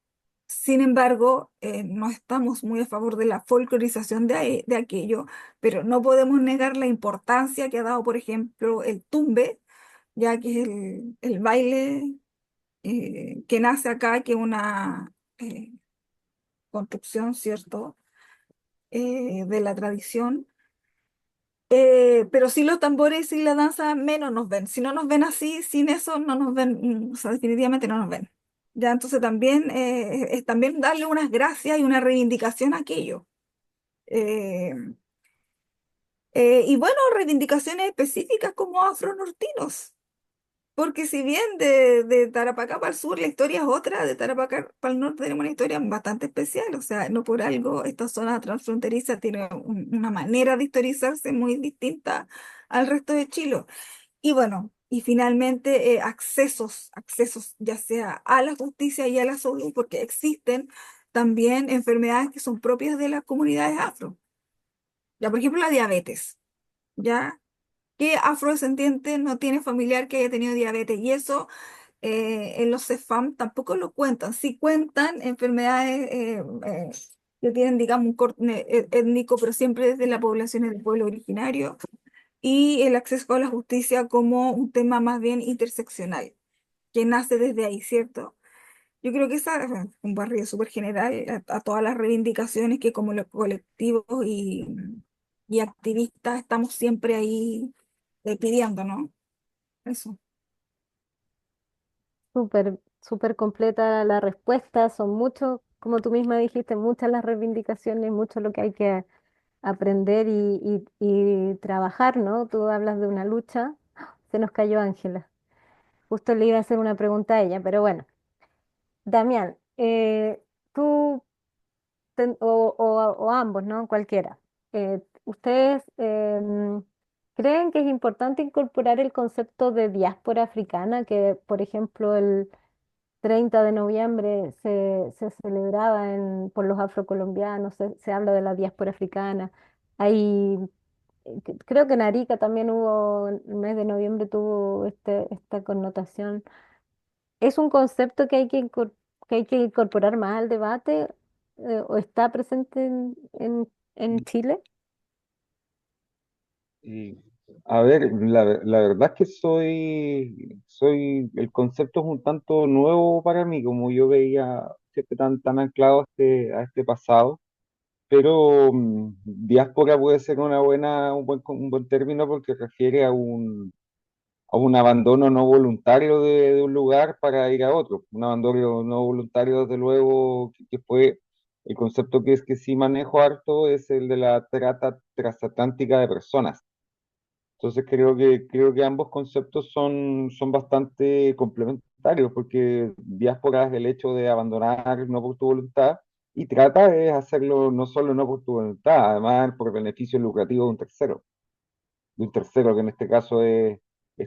Sin embargo, no estamos muy a favor de la folclorización de aquello, pero no podemos negar la importancia que ha dado, por ejemplo, el tumbe, ya que es el baile que nace acá, que es una construcción, ¿cierto?, de la tradición. Pero sí los tambores y la danza menos nos ven. Si no nos ven así, sin eso no nos ven, o sea, definitivamente no nos ven. Ya, entonces también es también darle unas gracias y una reivindicación a aquello. Eh, y bueno, reivindicaciones específicas como afronortinos. Porque si bien de Tarapacá para el sur la historia es otra, de Tarapacá para el norte tenemos una historia bastante especial, o sea, no por algo esta zona transfronteriza tiene una manera de historizarse muy distinta al resto de Chile. Y bueno, y finalmente accesos ya sea a la justicia y a la salud, porque existen también enfermedades que son propias de las comunidades afro. Ya, por ejemplo, la diabetes, ¿ya? ¿Qué afrodescendiente no tiene familiar que haya tenido diabetes? Y eso en los CEFAM tampoco lo cuentan. Sí cuentan enfermedades que tienen, digamos, un corte étnico, pero siempre desde la población del pueblo originario, y el acceso a la justicia como un tema más bien interseccional, que nace desde ahí, ¿cierto? Yo creo que esa es un barrio súper general a todas las reivindicaciones que como los colectivos y activistas estamos siempre ahí pidiendo, ¿no? Eso. Súper, súper completa la respuesta. Son muchos, como tú misma dijiste, muchas las reivindicaciones, mucho lo que hay que aprender y trabajar, ¿no? Tú hablas de una lucha. Se nos cayó Ángela. Justo le iba a hacer una pregunta a ella, pero bueno. Damián, tú o ambos, ¿no? Cualquiera. ¿Ustedes creen que es importante incorporar el concepto de diáspora africana, que por ejemplo el 30 de noviembre se celebraba por los afrocolombianos, se habla de la diáspora africana? Hay, creo que en Arica también hubo, el mes de noviembre tuvo esta connotación. ¿Es un concepto que hay que hay que incorporar más al debate o está presente en Chile? Y, a ver, la verdad es que el concepto es un tanto nuevo para mí, como yo veía siempre tan anclado a este pasado, pero diáspora puede ser un buen término porque refiere a un abandono no voluntario de un lugar para ir a otro. Un abandono no voluntario, desde luego, que fue el concepto que sí manejo harto, es el de la trata transatlántica de personas. Entonces creo que ambos conceptos son bastante complementarios, porque diáspora es el hecho de abandonar no por tu voluntad, y trata es hacerlo no solo no por tu voluntad, además por beneficio lucrativo de un tercero que en este caso es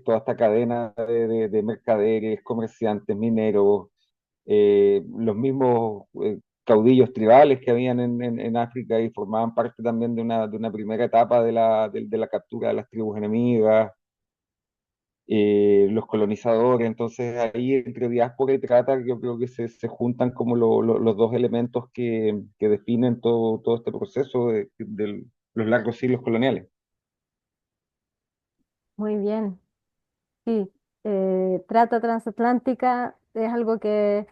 toda esta cadena de mercaderes, comerciantes, mineros, los mismos caudillos tribales que habían en África y formaban parte también de una primera etapa de la captura de las tribus enemigas, los colonizadores. Entonces ahí entre diáspora y trata yo creo que se juntan como los dos elementos que definen todo este proceso de los largos siglos coloniales. Muy bien, sí. Trata transatlántica es algo que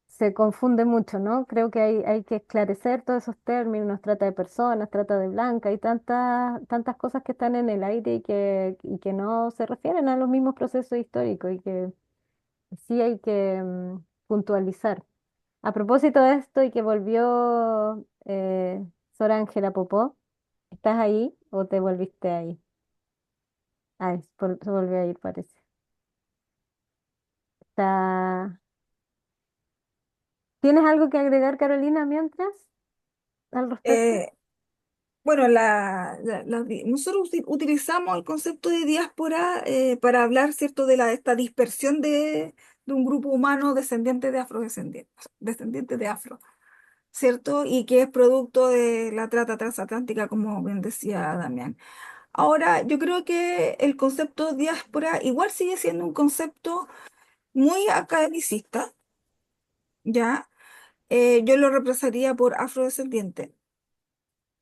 se confunde mucho, ¿no? Creo que hay que esclarecer todos esos términos, trata de personas, trata de blanca, hay tantas cosas que están en el aire y que no se refieren a los mismos procesos históricos y que sí hay que puntualizar. A propósito de esto y que volvió Sor Ángela Popó, ¿estás ahí o te volviste ahí? Ah, se volvió a ir, parece. Está... ¿Tienes algo que agregar, Carolina, mientras al respecto? Eh, bueno, nosotros utilizamos el concepto de diáspora para hablar, ¿cierto?, de esta dispersión de un grupo humano descendiente de afrodescendientes, descendientes de afro, ¿cierto? Y que es producto de la trata transatlántica, como bien decía Damián. Ahora, yo creo que el concepto diáspora igual sigue siendo un concepto muy academicista, ¿ya? Yo lo reemplazaría por afrodescendiente,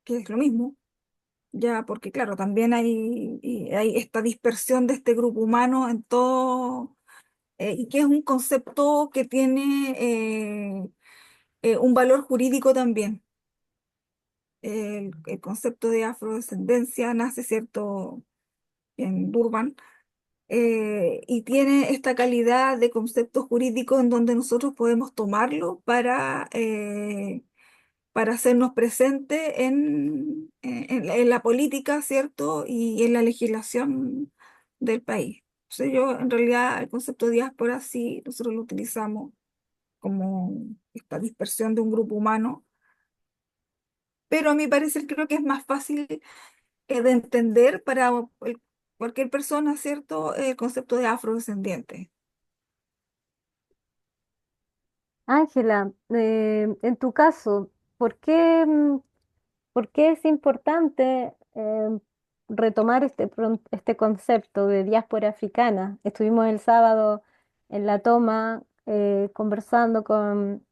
que es lo mismo, ya, porque claro, también hay esta dispersión de este grupo humano en todo, y que es un concepto que tiene un valor jurídico también. El concepto de afrodescendencia nace, ¿cierto?, en Durban, y tiene esta calidad de concepto jurídico en donde nosotros podemos tomarlo para hacernos presente en la política, ¿cierto? Y en la legislación del país. Entonces yo, en realidad, el concepto de diáspora sí, nosotros lo utilizamos como esta dispersión de un grupo humano, pero a mi parecer creo que es más fácil de entender para cualquier persona, ¿cierto? El concepto de afrodescendiente. Ángela, en tu caso, ¿por qué, por qué es importante retomar este concepto de diáspora africana? Estuvimos el sábado en La Toma conversando con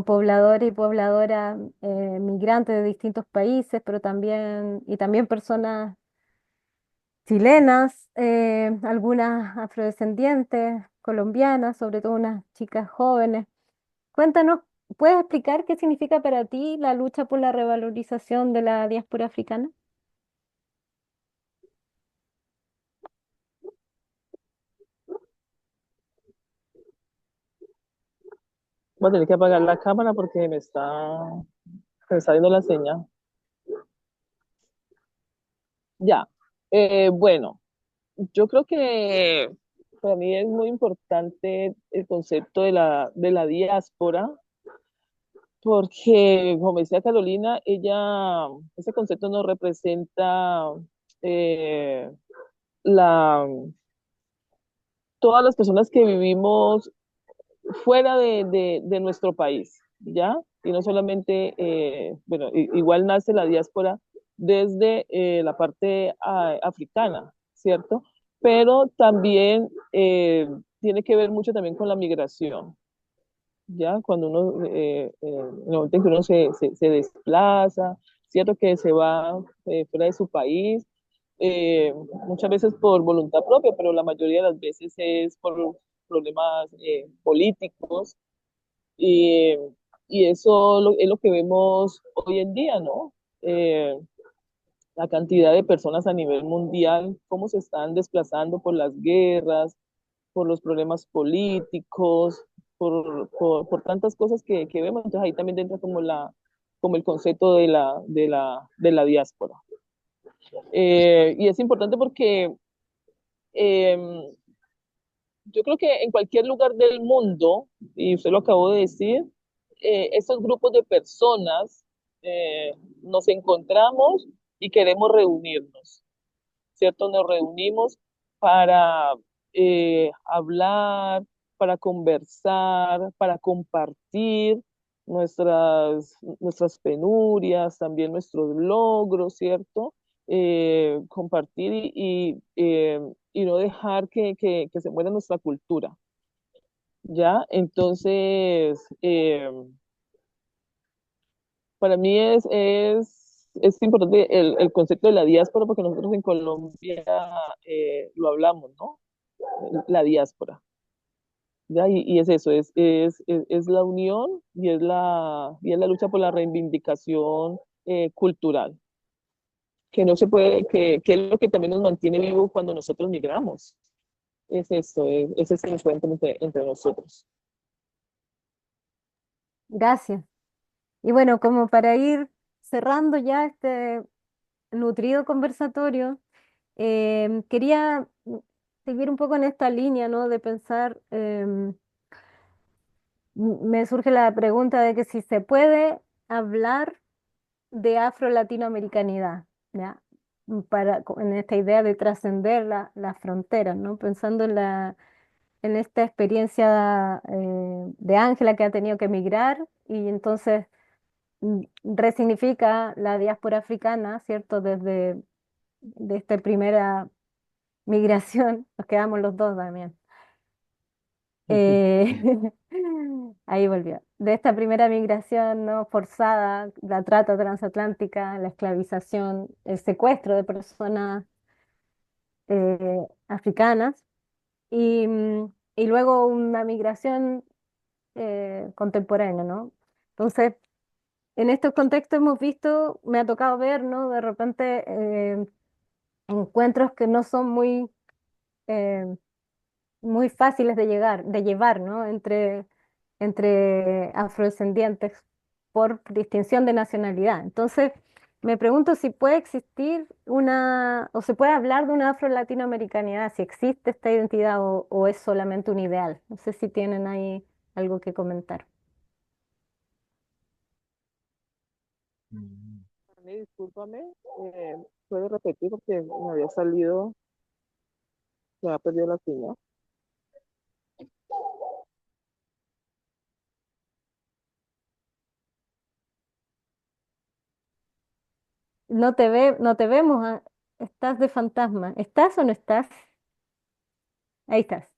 pobladores y pobladoras migrantes de distintos países, pero también, y también personas chilenas, algunas afrodescendientes, colombianas, sobre todo unas chicas jóvenes. Cuéntanos, ¿puedes explicar qué significa para ti la lucha por la revalorización de la diáspora africana? Voy a tener que apagar la cámara porque me está viendo la señal. Ya. Bueno, yo creo que para mí es muy importante el concepto de la diáspora, porque, como decía Carolina, ese concepto nos representa eh, la, todas las personas que vivimos fuera de nuestro país, ¿ya? Y no solamente, bueno, igual nace la diáspora desde la parte africana, ¿cierto? Pero también tiene que ver mucho también con la migración, ¿ya? Cuando uno, en el momento en que uno se desplaza, ¿cierto? Que se va fuera de su país, muchas veces por voluntad propia, pero la mayoría de las veces es por problemas políticos y, y eso es lo que vemos hoy en día, ¿no? Eh, la cantidad de personas a nivel mundial, cómo se están desplazando por las guerras, por los problemas políticos, por tantas cosas que vemos. Entonces ahí también entra como, como el concepto de la diáspora. Y es importante porque eh, yo creo que en cualquier lugar del mundo, y usted lo acabó de decir, estos grupos de personas nos encontramos y queremos reunirnos, ¿cierto? Nos reunimos para hablar, para conversar, para compartir nuestras penurias, también nuestros logros, ¿cierto? Compartir y no dejar que se muera nuestra cultura, ¿ya? Entonces, para mí es importante el concepto de la diáspora porque nosotros en Colombia lo hablamos, ¿no? La diáspora. ¿Ya? Y es eso, es la unión y es la lucha por la reivindicación cultural, que no se puede, que es lo que también nos mantiene vivos cuando nosotros migramos. Es esto, es ese encuentro entre nosotros. Gracias. Y bueno, como para ir cerrando ya este nutrido conversatorio, quería seguir un poco en esta línea, ¿no? De pensar, me surge la pregunta de que si se puede hablar de afro-latinoamericanidad, ¿ya? En esta idea de trascender las fronteras, ¿no? Pensando en esta experiencia de Ángela que ha tenido que emigrar y entonces resignifica la diáspora africana, ¿cierto? De esta primera migración, nos quedamos los dos también. Eh, ahí volvió. De esta primera migración no forzada, la trata transatlántica, la esclavización, el secuestro de personas africanas y luego una migración contemporánea, ¿no? Entonces, en estos contextos hemos visto, me ha tocado ver, ¿no? De repente encuentros que no son eh, muy fáciles de de llevar, ¿no? Entre afrodescendientes por distinción de nacionalidad. Entonces, Me pregunto si puede existir una, o se puede hablar de una afro-latinoamericanidad, si existe esta identidad o es solamente un ideal. No sé si tienen ahí algo que comentar. Mm. Dani, discúlpame, ¿puedes repetir porque me había salido, me ha perdido la señal? No te vemos, ah, estás de fantasma. ¿Estás o no estás? Ahí estás.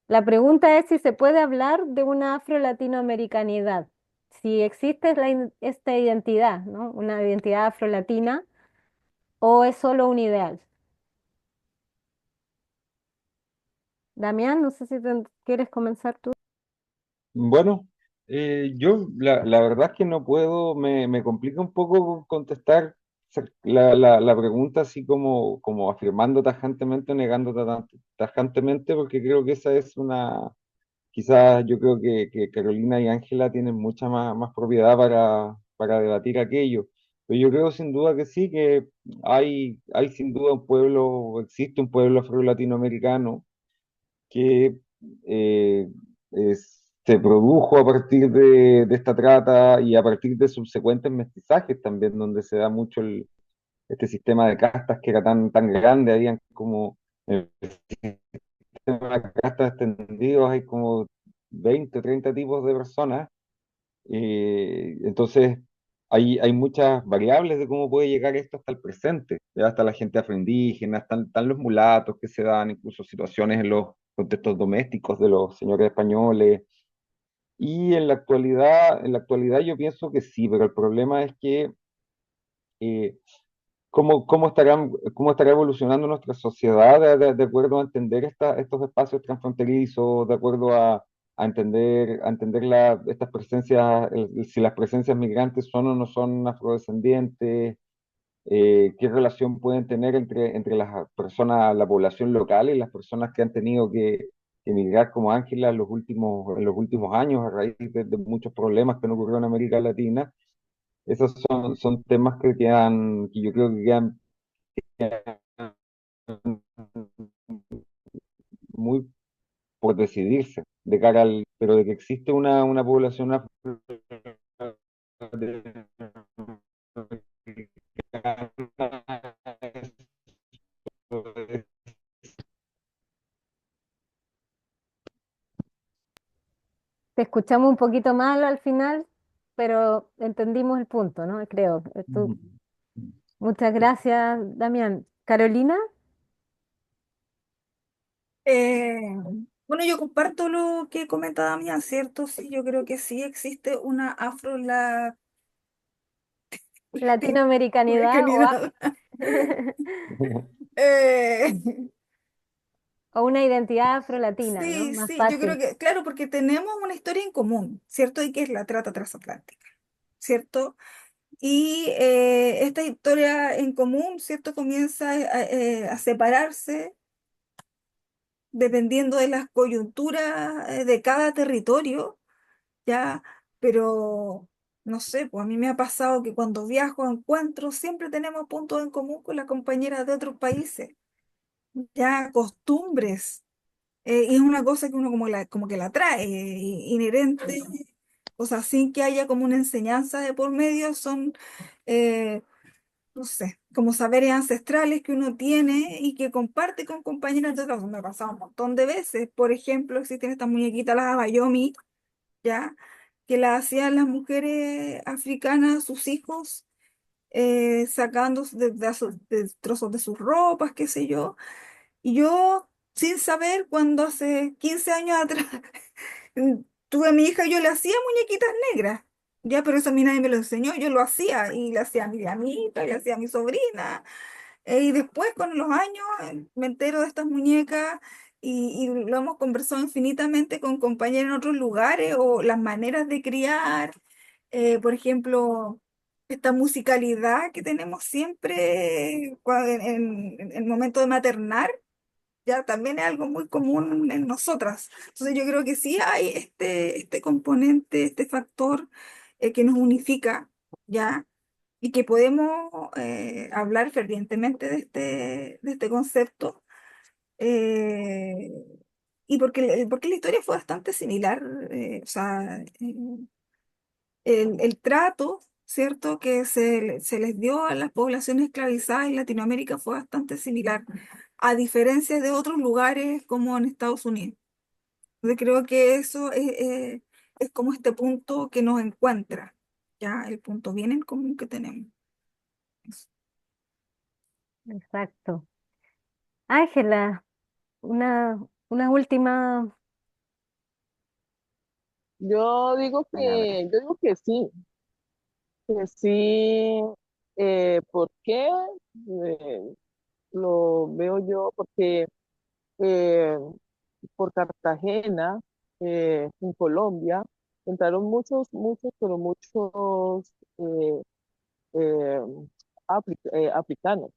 La pregunta es si se puede hablar de una afro-latinoamericanidad, si existe esta identidad, ¿no? Una identidad afro-latina o es solo un ideal. Damián, no sé si quieres comenzar tú. Bueno, yo la verdad es que no puedo, me complica un poco contestar la pregunta así como afirmando tajantemente o negando tajantemente, porque creo que esa es una, quizás yo creo que Carolina y Ángela tienen mucha más propiedad para debatir aquello. Pero yo creo sin duda que sí, que hay sin duda un pueblo, existe un pueblo afro-latinoamericano que eh, se produjo a partir de esta trata y a partir de subsecuentes mestizajes también, donde se da mucho este sistema de castas que era tan grande, habían como en el sistema de castas extendidos, hay como 20 o 30 tipos de personas, entonces hay muchas variables de cómo puede llegar esto hasta el presente, ya hasta la gente afroindígena, están los mulatos que se dan, incluso situaciones en los contextos domésticos de los señores españoles. Y en la actualidad yo pienso que sí, pero el problema es que eh, cómo estará evolucionando nuestra sociedad de acuerdo a entender estos espacios transfronterizos, de acuerdo a entender estas presencias, si las presencias migrantes son o no son afrodescendientes, qué relación pueden tener entre las personas, la población local y las personas que han tenido que emigrar como Ángela en los últimos años a raíz de muchos problemas que han ocurrido en América Latina. Esos son temas que yo creo que quedan muy por decidirse de cara pero de que existe una población Te escuchamos un poquito mal al final, pero entendimos el punto, ¿no? Creo. Muchas gracias, Damián. Carolina, Eh, bueno, yo comparto lo que comenta Damián, ¿cierto? Sí, yo creo que sí existe una latinoamericanidad afroamericanidad. Eh, o una identidad afrolatina, ¿no? sí, Más sí, yo creo fácil. que, claro, porque tenemos una historia en común, ¿cierto? Y que es la trata transatlántica, ¿cierto? Y esta historia en común, ¿cierto? Comienza a separarse dependiendo de las coyunturas de cada territorio, ¿ya? Pero, no sé, pues a mí me ha pasado que cuando viajo a encuentros siempre tenemos puntos en común con las compañeras de otros países, ya costumbres, y es una cosa que uno como que la trae, inherente, o sea, sin que haya como una enseñanza de por medio, son... eh, no sé, como saberes ancestrales que uno tiene y que comparte con compañeros de trabajo. Me ha pasado un montón de veces. Por ejemplo, existen estas muñequitas, las abayomi, ¿ya? Que las hacían las mujeres africanas, sus hijos, sacando de trozos de sus ropas, qué sé yo. Y yo, sin saber, cuando hace 15 años atrás tuve a mi hija, yo le hacía muñequitas negras. Ya, pero eso a mí nadie me lo enseñó, yo lo hacía y le hacía a mi amita, le hacía a mi sobrina. Y después, con los años, me entero de estas muñecas y lo hemos conversado infinitamente con compañeros en otros lugares o las maneras de criar, por ejemplo, esta musicalidad que tenemos siempre en el momento de maternar, ya también es algo muy común en nosotras. Entonces yo creo que sí hay este componente, este factor que nos unifica, ¿ya? y que podemos hablar fervientemente de este concepto. eh, y porque la historia fue bastante similar, o sea, el trato, ¿cierto?, que se les dio a las poblaciones esclavizadas en Latinoamérica fue bastante similar, a diferencia de otros lugares como en Estados Unidos. Entonces creo que eso es como este punto que nos encuentra, ya el punto bien en común que tenemos. Eso. Exacto. Ángela, una, una última palabra. Yo digo que sí, ¿por qué? Eh, lo veo yo porque eh, por Cartagena, en Colombia, entraron pero muchos eh, eh, africanos.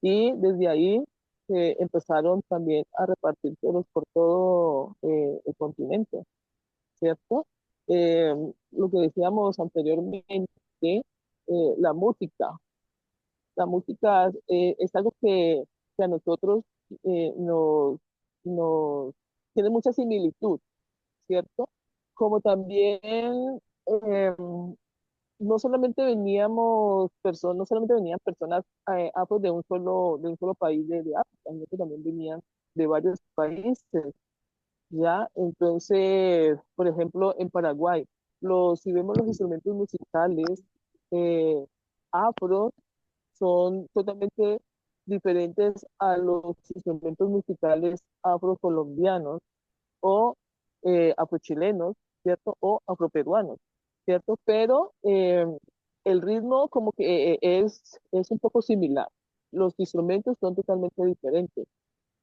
Y desde ahí empezaron también a repartírselos por todo el continente, ¿cierto? Eh, lo que decíamos anteriormente, la música. La música es algo que a nosotros nos, nos tiene mucha similitud, ¿cierto? Como también no solamente venían personas afro de un solo país de África, sino que también venían de varios países, ¿ya? Entonces, por ejemplo, en Paraguay, si vemos los instrumentos musicales eh, afro, son totalmente diferentes a los instrumentos musicales afrocolombianos o afrochilenos, ¿cierto? O afroperuanos, ¿cierto? Pero el ritmo como que es un poco similar. Los instrumentos son totalmente diferentes.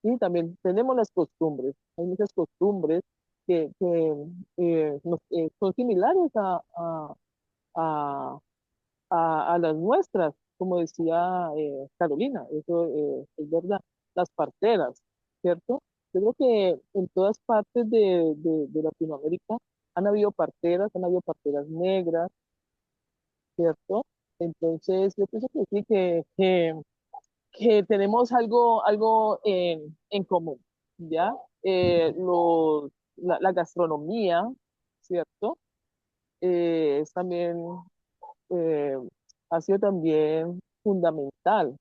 Y también tenemos las costumbres. Hay muchas costumbres que son similares a, a las nuestras, como decía Carolina, eso es verdad. Las parteras, ¿cierto? Yo creo que en todas partes de Latinoamérica han habido parteras negras, ¿cierto? Entonces, yo pienso que sí, que tenemos algo en común, ¿ya? La gastronomía, ¿cierto? Es también eh, ha sido también fundamental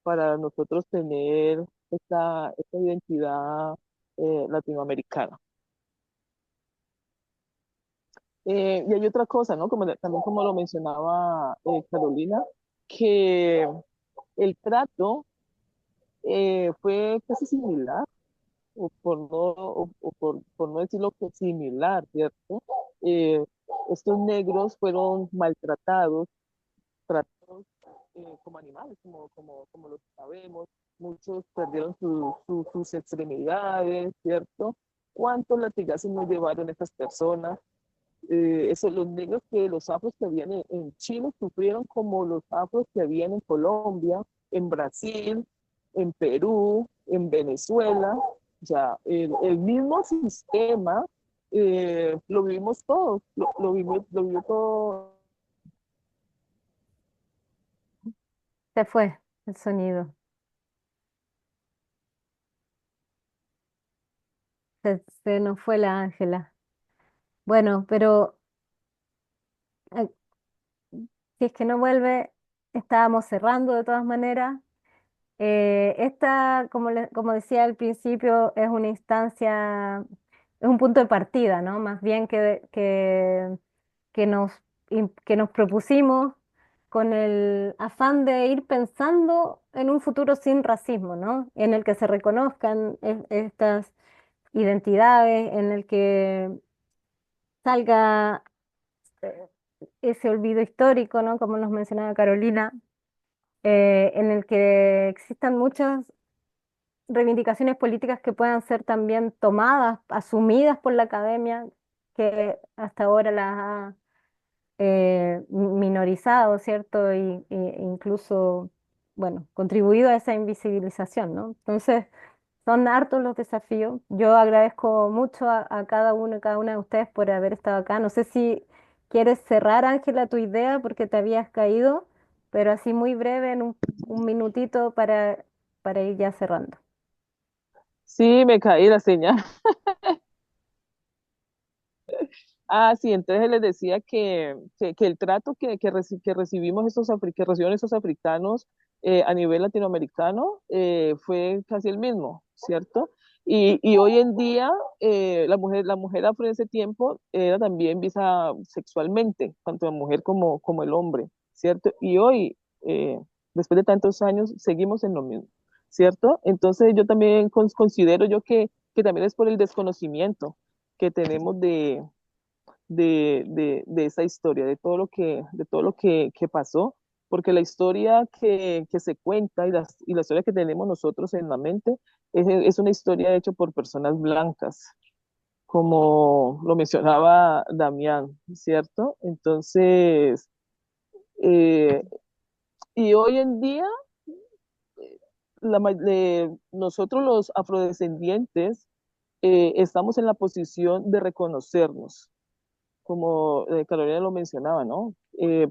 para nosotros tener esta identidad latinoamericana. Y hay otra cosa, ¿no? También como lo mencionaba Carolina, que el trato fue casi similar, por no decirlo que similar, ¿cierto? Eh, Estos negros fueron maltratados, tratados como animales, como lo sabemos. Muchos perdieron sus extremidades, ¿cierto? ¿Cuántos latigazos nos llevaron estas personas? Los negros los afros que habían en Chile sufrieron como los afros que habían en Colombia, en Brasil, en Perú, en Venezuela. Ya, el mismo sistema lo vivimos todos, lo vivió todo. Se fue el sonido. Se nos fue la Ángela. Bueno, pero eh, si es que no vuelve, estábamos cerrando de todas maneras. Esta, como decía al principio, es una instancia, es un punto de partida, ¿no? Más bien que que nos propusimos con el afán de ir pensando en un futuro sin racismo, ¿no? En el que se reconozcan estas identidades, en el que salga eh, ese olvido histórico, ¿no? Como nos mencionaba Carolina, en el que existan muchas reivindicaciones políticas que puedan ser también tomadas, asumidas por la academia, que hasta ahora las ha minorizado, ¿cierto? Incluso, bueno, contribuido a esa invisibilización, ¿no? Entonces, son hartos los desafíos. Yo agradezco mucho a cada uno y cada una de ustedes por haber estado acá. No sé si quieres cerrar, Ángela, tu idea porque te habías caído pero así muy breve, en un minutito para ir ya cerrando. Sí, me caí la señal. Ah, sí, entonces les decía que el trato que recibimos que recibieron esos africanos a nivel latinoamericano fue casi el mismo, ¿cierto? Y hoy en día la mujer afro en ese tiempo era también vista sexualmente, tanto la mujer como el hombre, ¿cierto? Y hoy, después de tantos años, seguimos en lo mismo, ¿cierto? Entonces yo también considero yo que también es por el desconocimiento que tenemos de esa historia, de todo lo que pasó, porque la historia que se cuenta y la historia que tenemos nosotros en la mente es una historia hecha por personas blancas, como lo mencionaba Damián, ¿cierto? Entonces, eh, y hoy en día, nosotros los afrodescendientes estamos en la posición de reconocernos como Carolina lo mencionaba, ¿no?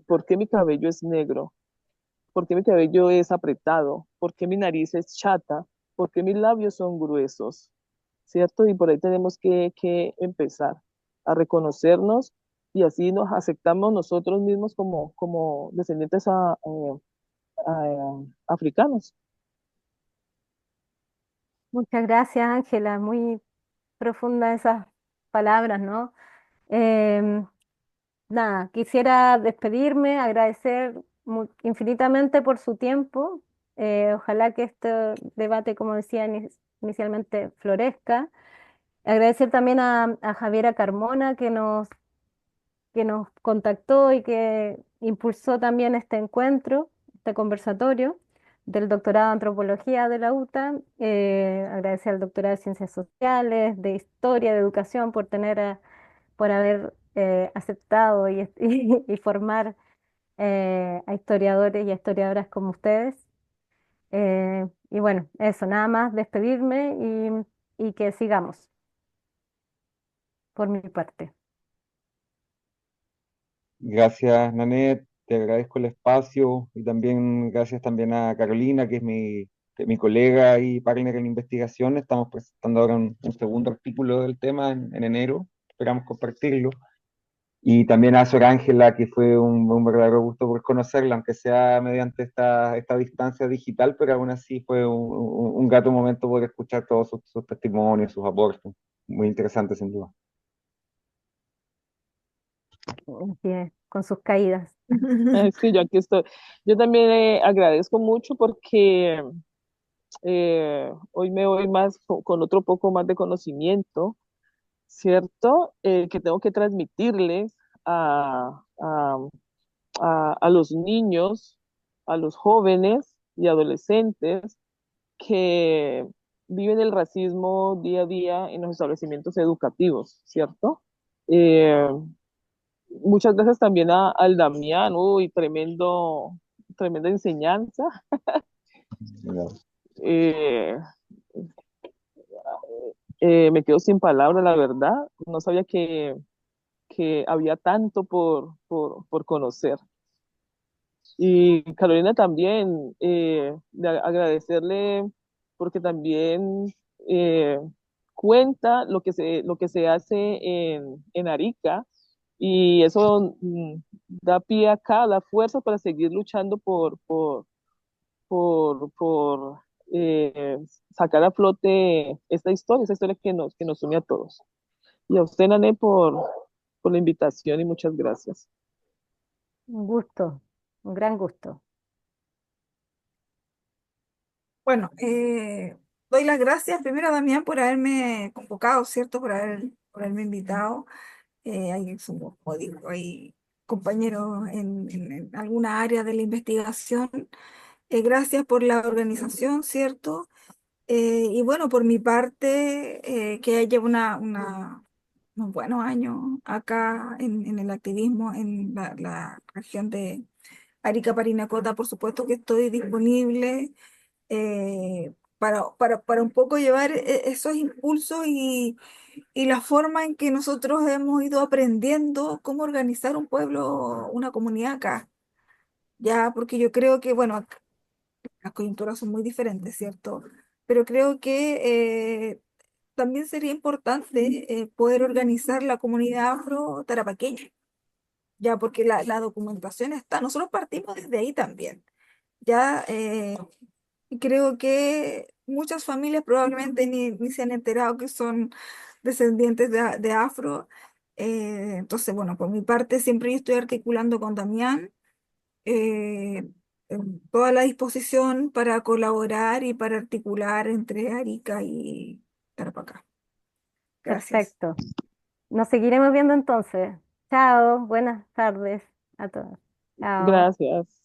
¿Por qué mi cabello es negro? ¿Por qué mi cabello es apretado? ¿Por qué mi nariz es chata? ¿Por qué mis labios son gruesos? ¿Cierto? Y por ahí tenemos que empezar a reconocernos y así nos aceptamos nosotros mismos como descendientes africanos. Muchas gracias, Ángela, muy profundas esas palabras, ¿no? Em, Nada, quisiera despedirme, agradecer infinitamente por su tiempo. Ojalá que este debate, como decía inicialmente, florezca. Agradecer también a Javiera Carmona que nos contactó y que impulsó también este encuentro, este conversatorio del doctorado en antropología de la UTA. Agradecer al doctorado de ciencias sociales, de historia, de educación por haber aceptado y formar a historiadores y a historiadoras como ustedes. Y bueno, eso, nada más despedirme y que sigamos por mi parte. Gracias, Nanet, te agradezco el espacio y también gracias también a Carolina, que es mi colega y partner en investigación. Estamos presentando ahora un segundo artículo del tema en enero, esperamos compartirlo. Y también a Sor Ángela, que fue un verdadero gusto por conocerla, aunque sea mediante esta distancia digital, pero aún así fue un grato momento poder escuchar todos sus testimonios, sus aportes. Muy interesante, sin duda. Así es, con sus caídas. Sí, yo aquí estoy. Yo también agradezco mucho porque hoy me voy más con otro poco más de conocimiento, ¿cierto? Que tengo que transmitirles a los niños, a los jóvenes y adolescentes que viven el racismo día a día en los establecimientos educativos, ¿cierto? Eh, Muchas gracias también al Damián, uy, tremenda enseñanza. Eh, Me quedo sin palabras, la verdad. No sabía que había tanto por conocer. Y Carolina también, agradecerle porque también eh, cuenta lo que se hace en Arica y eso da pie acá, da fuerza para seguir luchando por eh, sacar a flote esta historia que nos une a todos. Y a usted, Nané, por la invitación y muchas gracias. Un gusto, un gran gusto. Bueno, doy las gracias primero a Damián por haberme convocado, ¿cierto? Por haberme invitado. Ahí somos, como digo, hay compañeros en alguna área de la investigación. Gracias por la organización, ¿cierto? Y bueno, por mi parte, que ya llevo unos buenos años acá en el activismo en la región de Arica Parinacota, por supuesto que estoy disponible para un poco llevar esos impulsos y la forma en que nosotros hemos ido aprendiendo cómo organizar un pueblo, una comunidad acá. ya, porque yo creo que, bueno, las coyunturas son muy diferentes, ¿cierto? Pero creo que también sería importante poder organizar la comunidad afro tarapaqueña, ya, porque la documentación está, nosotros partimos desde ahí también, ya, y creo que muchas familias probablemente ni se han enterado que son descendientes de afro. Entonces, bueno, por mi parte siempre yo estoy articulando con Damián toda la disposición para colaborar y para articular entre Arica y Tarapacá. Gracias. Perfecto. Nos seguiremos viendo entonces. Chao, buenas tardes a todos. Chao. Gracias.